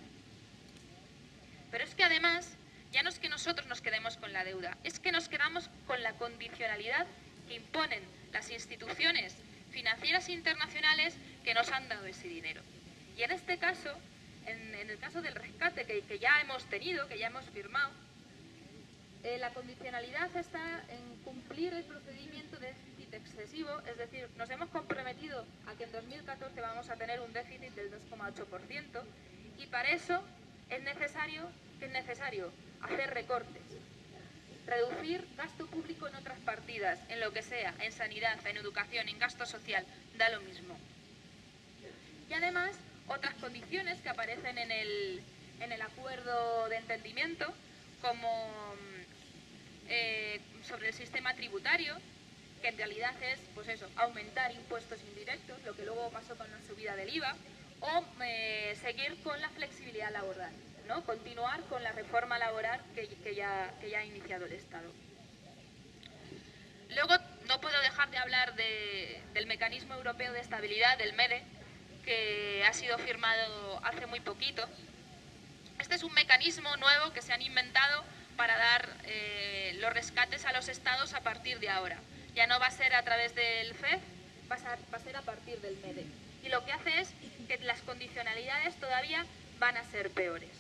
Pero es que además, ya no es que nosotros nos quedemos con la deuda, es que nos quedamos con la condicionalidad que imponen las instituciones financieras internacionales que nos han dado ese dinero. Y en este caso, en el caso del rescate que ya hemos tenido, que ya hemos firmado, la condicionalidad está en cumplir el procedimiento de déficit excesivo, es decir, nos hemos comprometido a que en 2014 vamos a tener un déficit del 2,8% y para eso es necesario hacer recortes, reducir gasto público en otras partidas, en lo que sea, en sanidad, en educación, en gasto social, da lo mismo. Y además, otras condiciones que aparecen en el acuerdo de entendimiento, como sobre el sistema tributario, que en realidad es, pues eso, aumentar impuestos indirectos, lo que luego pasó con la subida del IVA, o seguir con la flexibilidad laboral, ¿no? Continuar con la reforma laboral que ya ha iniciado el Estado. Luego, no puedo dejar de hablar del Mecanismo Europeo de Estabilidad, del MEDE, que ha sido firmado hace muy poquito. Este es un mecanismo nuevo que se han inventado para dar los rescates a los estados a partir de ahora. Ya no va a ser a través del FED, va a ser a partir del MEDE. Y lo que hace es que las condicionalidades todavía van a ser peores.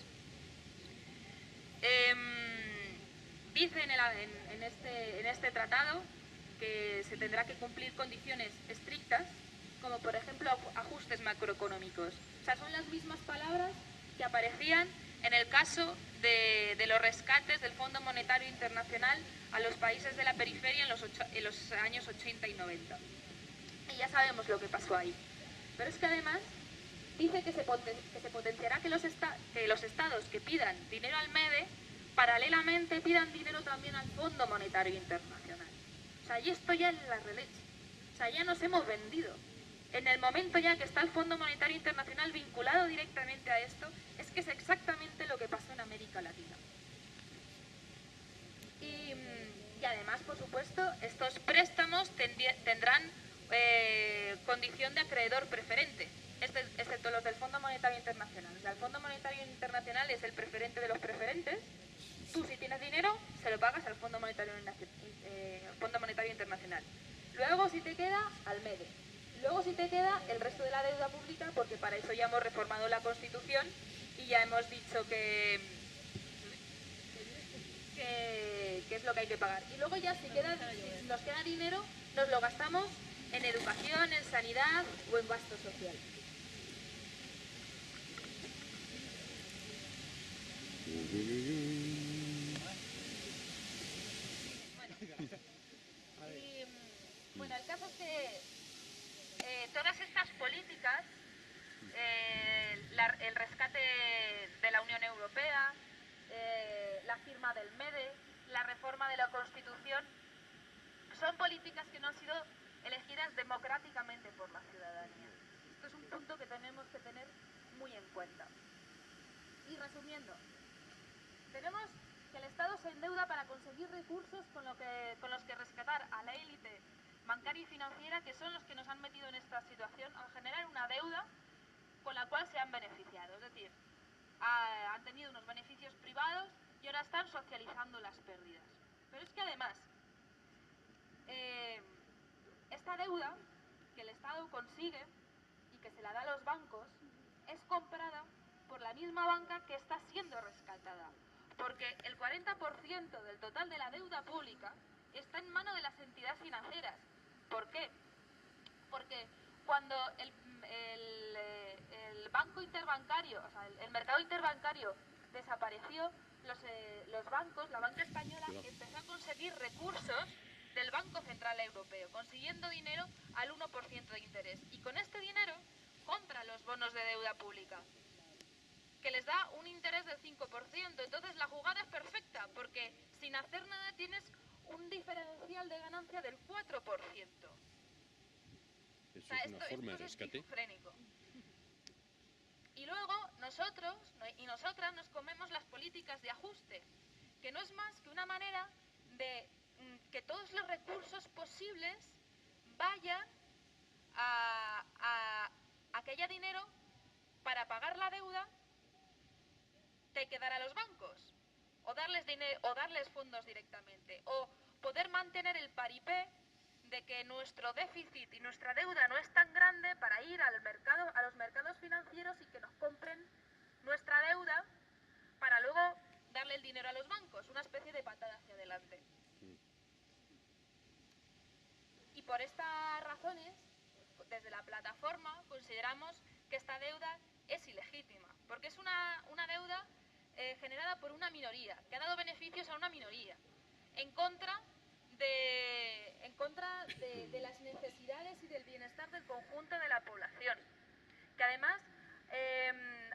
Dice en este tratado que se tendrá que cumplir condiciones estrictas, como por ejemplo ajustes macroeconómicos. O sea, son las mismas palabras que aparecían en el caso de los rescates del Fondo Monetario Internacional a los países de la periferia en los años 80 y 90. Y ya sabemos lo que pasó ahí. Pero es que además dice que se potenciará que los estados que pidan dinero al MEDE, paralelamente pidan dinero también al Fondo Monetario Internacional. O sea, y esto ya es la releche. O sea, ya nos hemos vendido. En el momento ya que está el Fondo Monetario Internacional vinculado directamente a esto, es que es exactamente lo que pasó en América Latina. Y además, por supuesto, estos préstamos tendrán condición de acreedor preferente, excepto los del Fondo Monetario Internacional. O sea, el Fondo Monetario Internacional es el preferente de los preferentes. Tú, si tienes dinero, se lo pagas al Fondo Monetario Internacional. Luego, si te queda, al MEDE. Luego, si te queda, el resto de la deuda pública, porque para eso ya hemos reformado la Constitución y ya hemos dicho que es lo que hay que pagar. Y luego ya si nos queda dinero, nos lo gastamos en educación, en sanidad o en gasto social. Bueno, el caso es que todas estas políticas, el rescate de la Unión Europea, la firma del MEDE, la reforma de la Constitución, son políticas que no han sido elegidas democráticamente por la ciudadanía. Esto es un punto que tenemos que tener muy en cuenta. Y resumiendo, tenemos que el Estado se endeuda para conseguir recursos con los que rescatar a la élite bancaria y financiera, que son los que nos han metido en esta situación al generar una deuda con la cual se han beneficiado. Es decir, han tenido unos beneficios privados y ahora están socializando las pérdidas. Pero es que además, esta deuda que el Estado consigue y que se la da a los bancos es comprada por la misma banca que está siendo rescatada, porque el 40% del total de la deuda pública está en manos de las entidades financieras. ¿Por qué? Porque cuando el banco interbancario, o sea, el mercado interbancario desapareció, los bancos, la banca española, empezó a conseguir recursos del Banco Central Europeo, consiguiendo dinero al 1% de interés. Y con este dinero compra los bonos de deuda pública, que les da un interés del 5%. Entonces la jugada es perfecta, porque sin hacer nada tienes un diferencial de ganancia del 4%. Eso es una forma de rescate. Y luego nosotros y nosotras nos comemos las políticas de ajuste, que no es más que una manera de que todos los recursos posibles vayan a que haya dinero para pagar la deuda que hay que dar a los bancos, o darles dinero, o darles fondos directamente, o poder mantener el paripé de que nuestro déficit y nuestra deuda no es tan grande para ir al mercado, a los mercados financieros y que nos compren nuestra deuda para luego darle el dinero a los bancos, una especie de patada hacia adelante. Y por estas razones, desde la plataforma consideramos que esta deuda es ilegítima, porque es una deuda generada por una minoría, que ha dado beneficios a una minoría, en contra de las necesidades y del bienestar del conjunto de la población, que además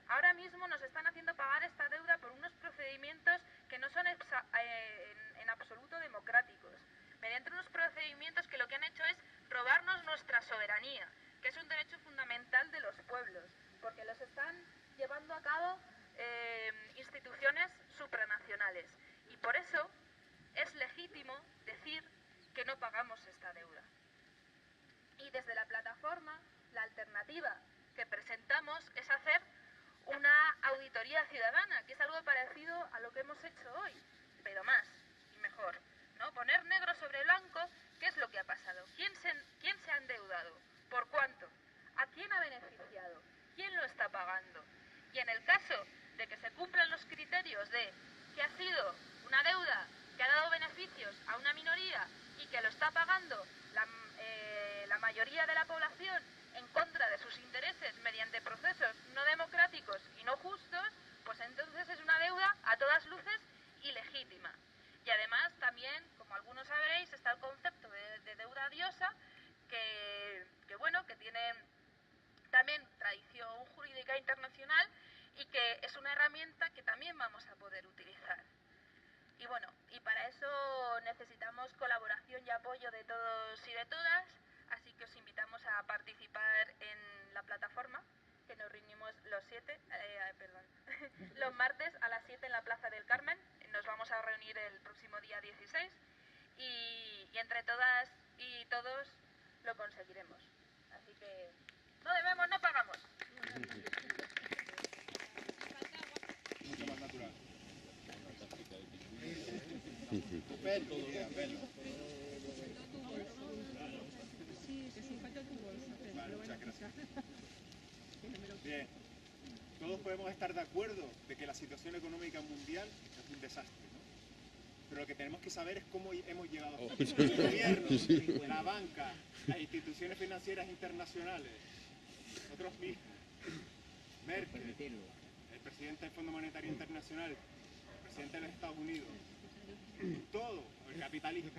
ahora mismo nos están haciendo pagar esta deuda por unos procedimientos que no son en absoluto democráticos, mediante unos procedimientos que lo que han hecho es robarnos nuestra soberanía, que es un derecho fundamental de los pueblos, porque los están llevando a cabo instituciones supranacionales. Y por eso es legítimo decir que no pagamos esta deuda. Y desde la plataforma, la alternativa que presentamos es hacer una auditoría ciudadana, que es algo parecido a lo que hemos hecho hoy, pero más y mejor, ¿no? Poner negro sobre blanco qué es lo que ha pasado, quién se ha endeudado, por cuánto, a quién ha beneficiado, quién lo está pagando. Y en el caso de que se cumplan los criterios de que ha sido una deuda que ha dado beneficios a una minoría y que lo está pagando la mayoría de la población en contra de sus intereses mediante procesos no democráticos y no justos, pues entonces es una deuda a todas luces ilegítima. Y además también, como algunos sabréis, está el concepto de deuda odiosa, que tiene también tradición jurídica internacional y que es una herramienta que también vamos a poder utilizar. Y bueno, y para eso necesitamos colaboración y apoyo de todos y de todas, así que os invitamos a participar en la plataforma, que nos reunimos los martes a las 7 en la Plaza del Carmen. Nos vamos a reunir el próximo día 16 y entre todas y todos lo conseguiremos. Así que no debemos, no pagamos. Mucho más natural. Vale, muchas gracias. Bien, todos podemos estar de acuerdo de que la situación económica mundial es un desastre, ¿no? pero lo que tenemos que saber es cómo hemos llegado Oh, aquí. sí. El gobierno, Sí. la banca, las instituciones financieras internacionales, nosotros mismos, Merkel, el presidente del Fondo Monetario Internacional, el presidente de los Estados Unidos, todo, el capitalismo,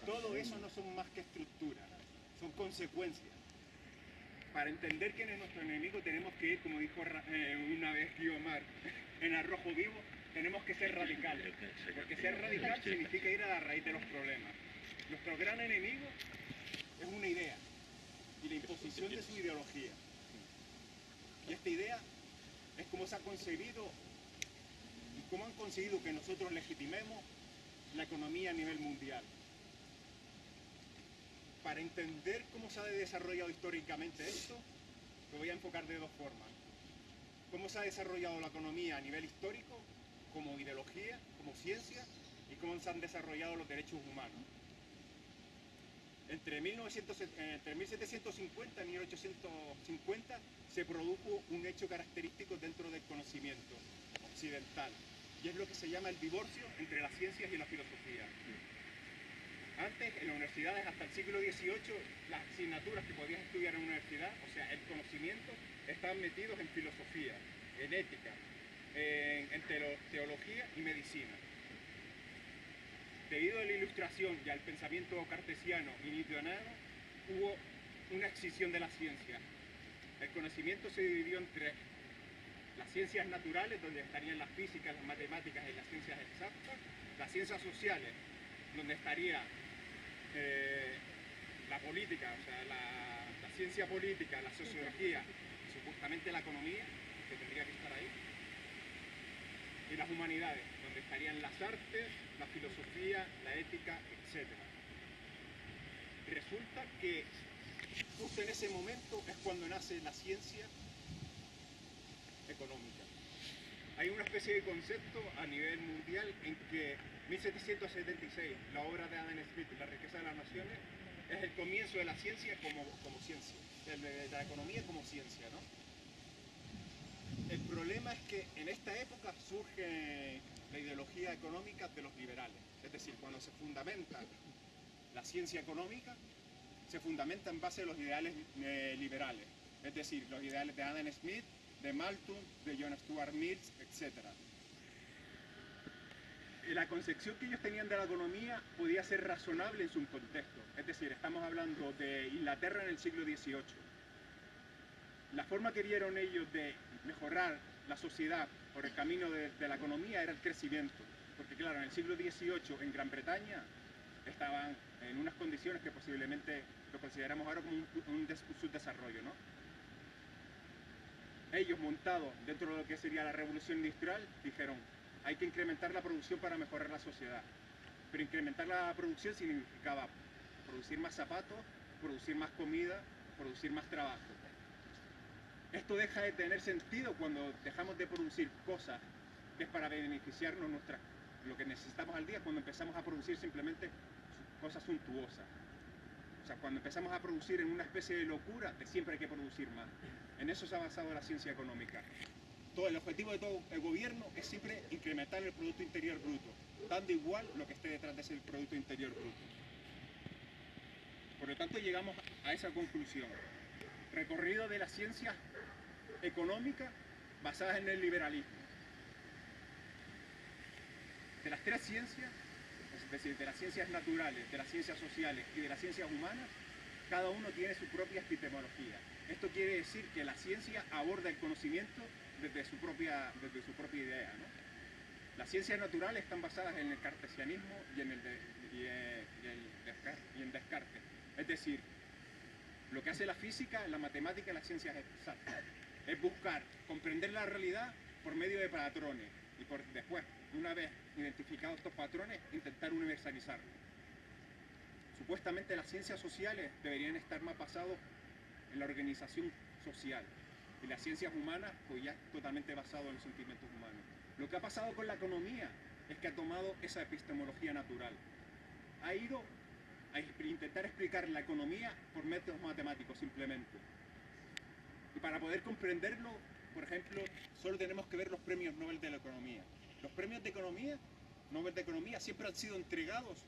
todo eso no son más que estructuras, son consecuencias. Para entender quién es nuestro enemigo tenemos que ir, como dijo una vez Guido Mar, en Arrojo Vivo, tenemos que ser radicales, porque ser radical significa ir a la raíz de los problemas. Nuestro gran enemigo es una idea y la imposición de su ideología. Y esta idea es cómo se ha concebido y cómo han conseguido que nosotros legitimemos la economía a nivel mundial. Para entender cómo se ha desarrollado históricamente esto, lo voy a enfocar de dos formas. Cómo se ha desarrollado la economía a nivel histórico, como ideología, como ciencia, y cómo se han desarrollado los derechos humanos. Entre 1750 y 1850 se produjo un hecho característico dentro del conocimiento occidental, y es lo que se llama el divorcio entre las ciencias y la filosofía. Antes, en las universidades, hasta el siglo XVIII, las asignaturas que podías estudiar en una universidad, o sea, el conocimiento, estaban metidos en filosofía, en ética, en teología y medicina. Debido a la ilustración y al pensamiento cartesiano y newtoniano, hubo una escisión de la ciencia. El conocimiento se dividió en tres: las ciencias naturales, donde estarían las físicas, las matemáticas y las ciencias exactas; las ciencias sociales, donde estaría la política, o sea, la ciencia política, la sociología, supuestamente la economía, que tendría que estar ahí; y las humanidades, donde estarían las artes, la filosofía, la ética, etc. Resulta que justo en ese momento es cuando nace la ciencia económica. Hay una especie de concepto a nivel mundial en que 1776, la obra de Adam Smith, La riqueza de las naciones, es el comienzo de la ciencia como ciencia, de la economía como ciencia, ¿no? El problema es que en esta época surge la ideología económica de los liberales, es decir, cuando se fundamenta la ciencia económica, se fundamenta en base a los ideales liberales, es decir, los ideales de Adam Smith, de Malthus, de John Stuart Mill, etc. La concepción que ellos tenían de la economía podía ser razonable en su contexto, es decir, estamos hablando de Inglaterra en el siglo XVIII. La forma que vieron ellos de mejorar la sociedad por el camino de la economía era el crecimiento, porque claro, en el siglo XVIII en Gran Bretaña estaban en unas condiciones que posiblemente lo consideramos ahora como un subdesarrollo, ¿no? Ellos, montados dentro de lo que sería la revolución industrial, dijeron: hay que incrementar la producción para mejorar la sociedad. Pero incrementar la producción significaba producir más zapatos, producir más comida, producir más trabajo. Esto deja de tener sentido cuando dejamos de producir cosas que es para beneficiarnos lo que necesitamos al día, cuando empezamos a producir simplemente cosas suntuosas. O sea, cuando empezamos a producir en una especie de locura de siempre hay que producir más. En eso se ha basado la ciencia económica. El objetivo de todo el gobierno es siempre incrementar el Producto Interior Bruto, dando igual lo que esté detrás de ese Producto Interior Bruto. Por lo tanto, llegamos a esa conclusión. Recorrido de las ciencias económicas basadas en el liberalismo. De las tres ciencias, es decir, de las ciencias naturales, de las ciencias sociales y de las ciencias humanas, cada uno tiene su propia epistemología. Esto quiere decir que la ciencia aborda el conocimiento desde su propia idea, ¿no? Las ciencias naturales están basadas en el cartesianismo y en Descartes. Es decir, lo que hace la física, la matemática y las ciencias exactas es buscar comprender la realidad por medio de patrones y después, una vez identificados estos patrones, intentar universalizarlos. Supuestamente las ciencias sociales deberían estar más basadas en la organización social, y las ciencias humanas pues ya totalmente basado en los sentimientos humanos. Lo que ha pasado con la economía es que ha tomado esa epistemología natural, ha ido a intentar explicar la economía por métodos matemáticos simplemente. Y para poder comprenderlo, por ejemplo, solo tenemos que ver los premios Nobel de la economía. Los premios de economía Nobel de Economía siempre han sido entregados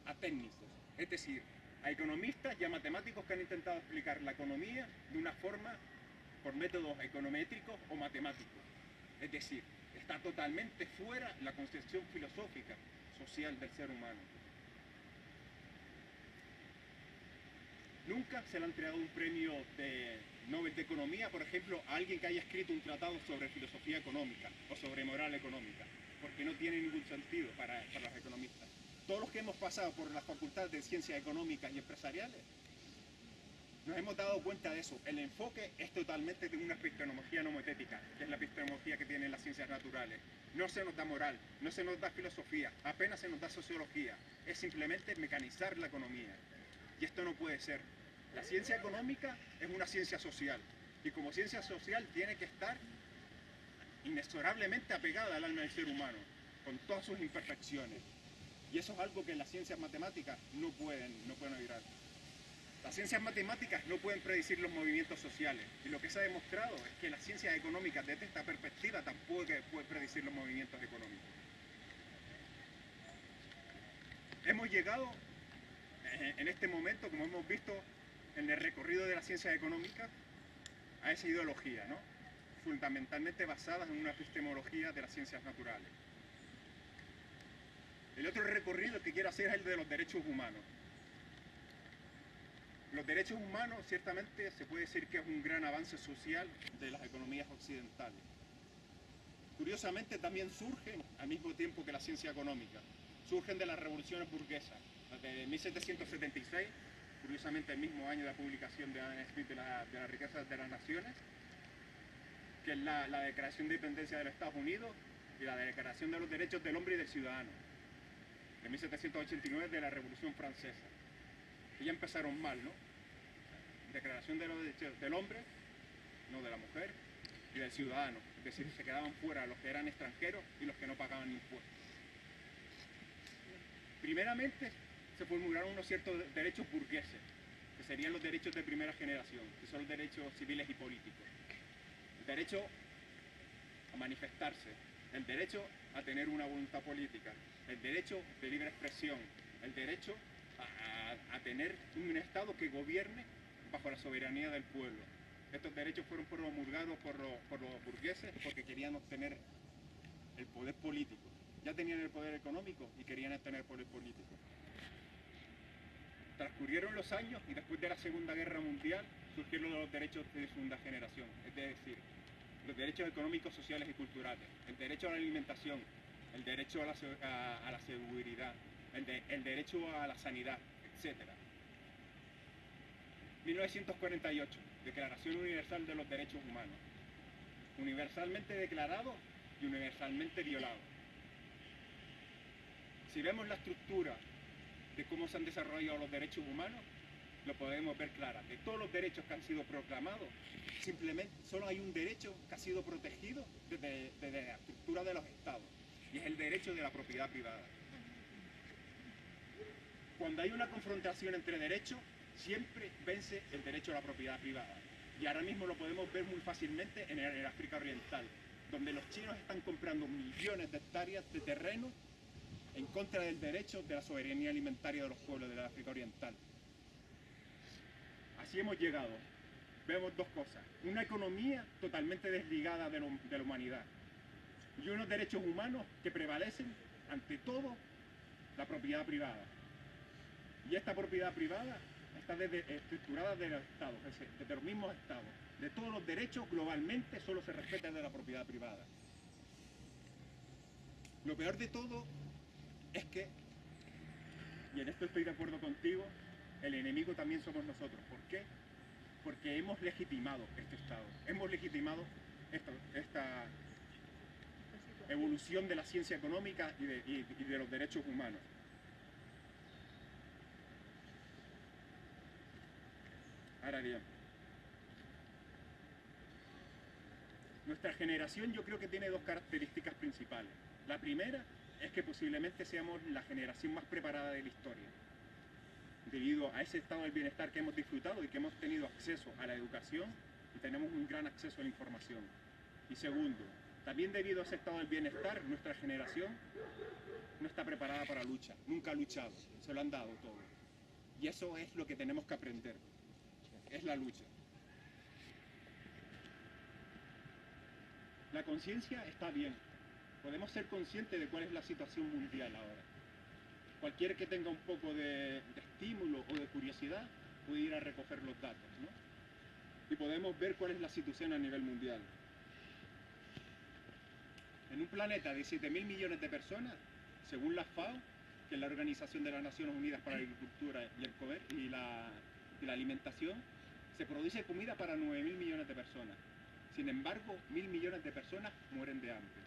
a técnicos, es decir, a economistas y a matemáticos que han intentado explicar la economía de una forma por métodos econométricos o matemáticos. Es decir, está totalmente fuera la concepción filosófica, social del ser humano. Nunca se le ha entregado un premio de Nobel de Economía, por ejemplo, a alguien que haya escrito un tratado sobre filosofía económica o sobre moral económica, porque no tiene ningún sentido para los economistas. Todos los que hemos pasado por la Facultad de Ciencias Económicas y Empresariales nos hemos dado cuenta de eso. El enfoque es totalmente de una epistemología nomotética, que es la epistemología que tienen las ciencias naturales. No se nos da moral, no se nos da filosofía, apenas se nos da sociología. Es simplemente mecanizar la economía. Y esto no puede ser. La ciencia económica es una ciencia social. Y como ciencia social tiene que estar inexorablemente apegada al alma del ser humano, con todas sus imperfecciones. Y eso es algo que las ciencias matemáticas no pueden evitar. Las ciencias matemáticas no pueden predecir los movimientos sociales, y lo que se ha demostrado es que las ciencias económicas desde esta perspectiva tampoco pueden predecir los movimientos económicos. Hemos llegado en este momento, como hemos visto en el recorrido de las ciencias económicas, a esa ideología, ¿no? Fundamentalmente basada en una epistemología de las ciencias naturales. El otro recorrido que quiero hacer es el de los derechos humanos. Los derechos humanos ciertamente se puede decir que es un gran avance social de las economías occidentales. Curiosamente también surgen al mismo tiempo que la ciencia económica. Surgen de las revoluciones burguesas. De 1776, curiosamente el mismo año de la publicación de Adam Smith de la riqueza de las naciones, que es la Declaración de Independencia de los Estados Unidos y la Declaración de los Derechos del Hombre y del Ciudadano, de 1789 de la Revolución Francesa. Y ya empezaron mal, ¿no? Declaración de los Derechos del Hombre, no de la mujer, y del ciudadano, es decir, se quedaban fuera los que eran extranjeros y los que no pagaban impuestos. Primeramente, se formularon unos ciertos derechos burgueses, que serían los derechos de primera generación, que son los derechos civiles y políticos. El derecho a manifestarse, el derecho a tener una voluntad política, el derecho de libre expresión, el derecho a tener un Estado que gobierne bajo la soberanía del pueblo. Estos derechos fueron promulgados por los burgueses porque querían obtener el poder político. Ya tenían el poder económico y querían obtener el poder político. Transcurrieron los años y después de la Segunda Guerra Mundial surgieron los derechos de segunda generación, es decir, los derechos económicos, sociales y culturales, el derecho a la alimentación, el derecho a la seguridad, el derecho a la sanidad, etc. 1948, Declaración Universal de los Derechos Humanos. Universalmente declarado y universalmente violado. Si vemos la estructura de cómo se han desarrollado los derechos humanos, lo podemos ver clara. De todos los derechos que han sido proclamados, simplemente solo hay un derecho que ha sido protegido desde la estructura de los estados, y es el derecho de la propiedad privada. Cuando hay una confrontación entre derechos, siempre vence el derecho a la propiedad privada. Y ahora mismo lo podemos ver muy fácilmente en el África Oriental, donde los chinos están comprando millones de hectáreas de terreno en contra del derecho de la soberanía alimentaria de los pueblos del África Oriental. Así hemos llegado. Vemos dos cosas: una economía totalmente desligada de la humanidad y unos derechos humanos que prevalecen ante todo la propiedad privada. Y esta propiedad privada está estructurada de los estados, desde los mismos estados. De todos los derechos globalmente solo se respeta el de la propiedad privada. Lo peor de todo es que, y en esto estoy de acuerdo contigo, el enemigo también somos nosotros. ¿Por qué? Porque hemos legitimado este Estado, hemos legitimado esta evolución de la ciencia económica y de los derechos humanos. Ahora bien, nuestra generación yo creo que tiene dos características principales. La primera es que posiblemente seamos la generación más preparada de la historia, debido a ese estado del bienestar que hemos disfrutado y que hemos tenido acceso a la educación y tenemos un gran acceso a la información. Y segundo, También debido a ese estado del bienestar, nuestra generación no está preparada para la lucha, nunca ha luchado, se lo han dado todo. Y eso es lo que tenemos que aprender, es la lucha. La conciencia está bien, podemos ser conscientes de cuál es la situación mundial ahora. Cualquiera que tenga un poco de estímulo o de curiosidad puede ir a recoger los datos, ¿no? Y podemos ver cuál es la situación a nivel mundial. En un planeta de 7.000 millones de personas, según la FAO, que es la Organización de las Naciones Unidas para la Agricultura y el Comercio y la Alimentación, se produce comida para 9.000 millones de personas. Sin embargo, 1.000 millones de personas mueren de hambre.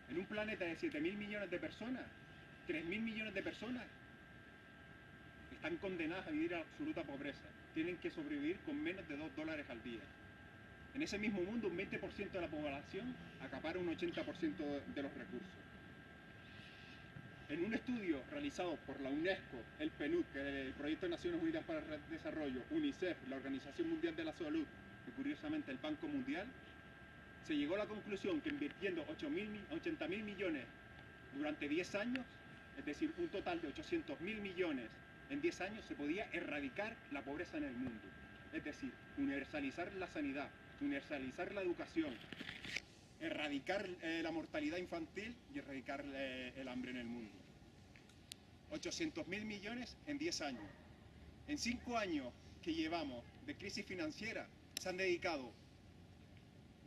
En un planeta de 7.000 millones de personas, 3.000 millones de personas están condenadas a vivir en absoluta pobreza. Tienen que sobrevivir con menos de $2 al día. En ese mismo mundo, un 20% de la población acapara un 80% de los recursos. En un estudio realizado por la UNESCO, el PNUD, que es el Proyecto de Naciones Unidas para el Desarrollo, UNICEF, la Organización Mundial de la Salud y curiosamente el Banco Mundial, se llegó a la conclusión que invirtiendo 80.000 millones durante 10 años, es decir, un total de 800.000 millones en 10 años, se podía erradicar la pobreza en el mundo. Es decir, universalizar la sanidad, universalizar la educación, erradicar la mortalidad infantil y erradicar el hambre en el mundo. 800.000 millones en 10 años. En 5 años que llevamos de crisis financiera, se han dedicado,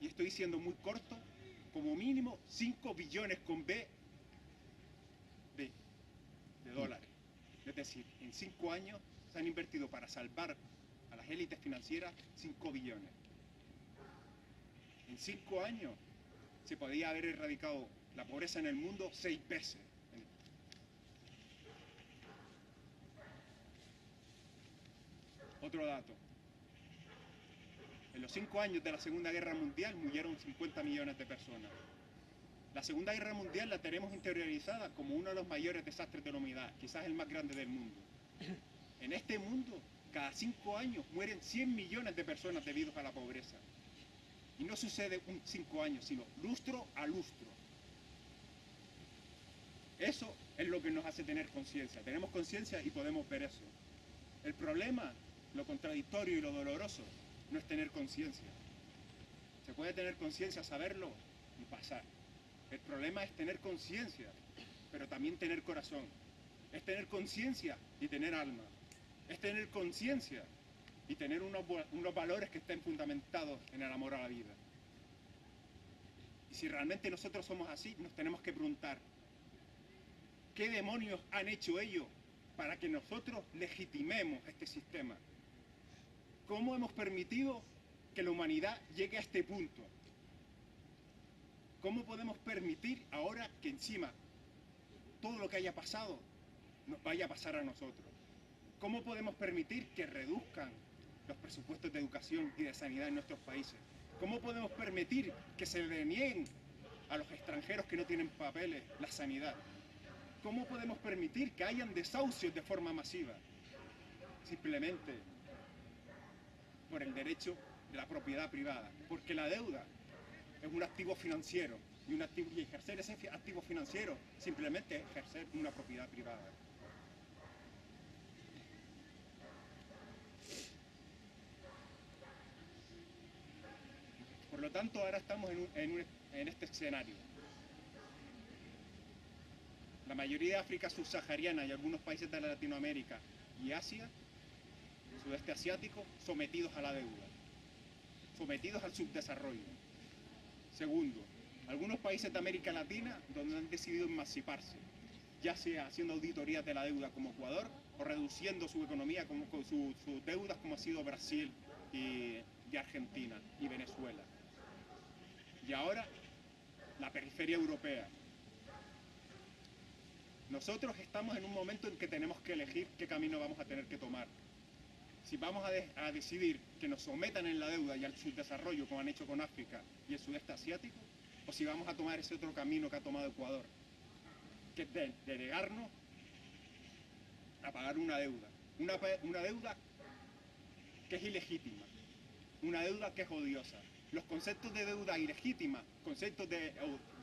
y estoy siendo muy corto, como mínimo 5 billones con B de dólares. Es decir, en 5 años se han invertido para salvar a las élites financieras 5 billones. En 5 años se podía haber erradicado la pobreza en el mundo 6 veces. Otro dato. En los 5 años de la Segunda Guerra Mundial murieron 50 millones de personas. La Segunda Guerra Mundial la tenemos interiorizada como uno de los mayores desastres de la humanidad, quizás el más grande del mundo. En este mundo, cada 5 años mueren 100 millones de personas debido a la pobreza. Y no sucede en 5 años, sino lustro a lustro. Eso es lo que nos hace tener conciencia. Tenemos conciencia y podemos ver eso. El problema, lo contradictorio y lo doloroso, no es tener conciencia. Se puede tener conciencia, saberlo y pasar. El problema es tener conciencia, pero también tener corazón. Es tener conciencia y tener alma. Es tener conciencia y tener unos valores que estén fundamentados en el amor a la vida. Y si realmente nosotros somos así, nos tenemos que preguntar, ¿qué demonios han hecho ellos para que nosotros legitimemos este sistema? ¿Cómo hemos permitido que la humanidad llegue a este punto? ¿Cómo podemos permitir ahora que encima todo lo que haya pasado nos vaya a pasar a nosotros? ¿Cómo podemos permitir que reduzcan los presupuestos de educación y de sanidad en nuestros países? ¿Cómo podemos permitir que se le nieguen a los extranjeros que no tienen papeles la sanidad? ¿Cómo podemos permitir que hayan desahucios de forma masiva? Simplemente por el derecho de la propiedad privada, porque la deuda es un activo financiero y ejercer ese activo financiero simplemente es ejercer una propiedad privada. Por lo tanto, ahora estamos en este escenario. La mayoría de África subsahariana y algunos países de Latinoamérica y Asia, sudeste asiático, sometidos a la deuda, sometidos al subdesarrollo. Segundo, algunos países de América Latina donde han decidido emanciparse, ya sea haciendo auditorías de la deuda como Ecuador o reduciendo su economía, con sus deudas como ha sido Brasil y Argentina y Venezuela. Y ahora, la periferia europea. Nosotros estamos en un momento en que tenemos que elegir qué camino vamos a tener que tomar. Si vamos a decidir que nos sometan en la deuda y al subdesarrollo, como han hecho con África y el sudeste asiático, o si vamos a tomar ese otro camino que ha tomado Ecuador, que es de negarnos a pagar una deuda. Una deuda que es ilegítima, una deuda que es odiosa, Los conceptos de deuda ilegítima, conceptos de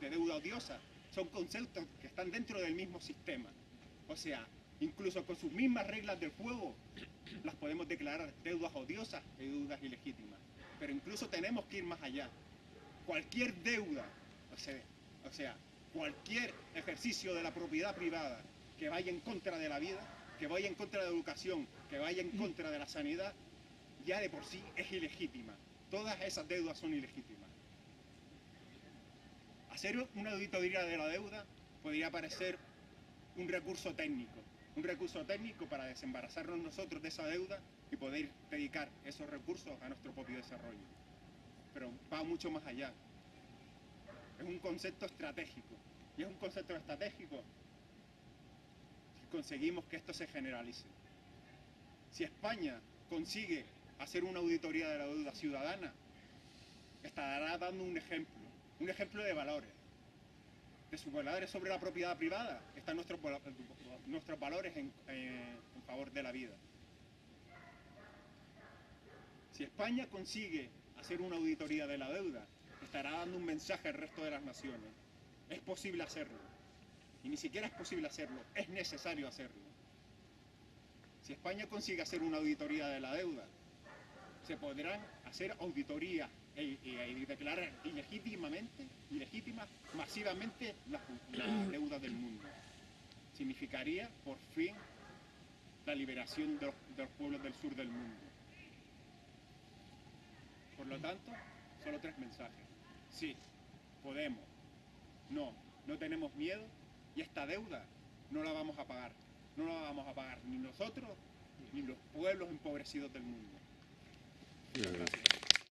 deuda odiosa, son conceptos que están dentro del mismo sistema. O sea, incluso con sus mismas reglas del juego, las podemos declarar deudas odiosas y deudas ilegítimas. Pero incluso tenemos que ir más allá. Cualquier deuda, o sea, cualquier ejercicio de la propiedad privada que vaya en contra de la vida, que vaya en contra de la educación, que vaya en contra de la sanidad, ya de por sí es ilegítima. Todas esas deudas son ilegítimas. Hacer una auditoría de la deuda podría parecer un recurso técnico para desembarazarnos nosotros de esa deuda y poder dedicar esos recursos a nuestro propio desarrollo. Pero va mucho más allá. Es un concepto estratégico. Y es un concepto estratégico si conseguimos que esto se generalice. Si España consigue hacer una auditoría de la deuda ciudadana, estará dando un ejemplo de valores. De sus valores sobre la propiedad privada están nuestros valores en favor de la vida. Si España consigue hacer una auditoría de la deuda, estará dando un mensaje al resto de las naciones. Es posible hacerlo. Y ni siquiera es posible hacerlo, es necesario hacerlo. Si España consigue hacer una auditoría de la deuda, se podrán hacer auditorías y declarar ilegítimas masivamente las deudas del mundo. Significaría, por fin, la liberación de los pueblos del sur del mundo. Por lo tanto, solo 3 mensajes. Sí, podemos. No tenemos miedo y esta deuda no la vamos a pagar. No la vamos a pagar ni nosotros ni los pueblos empobrecidos del mundo. Gracias.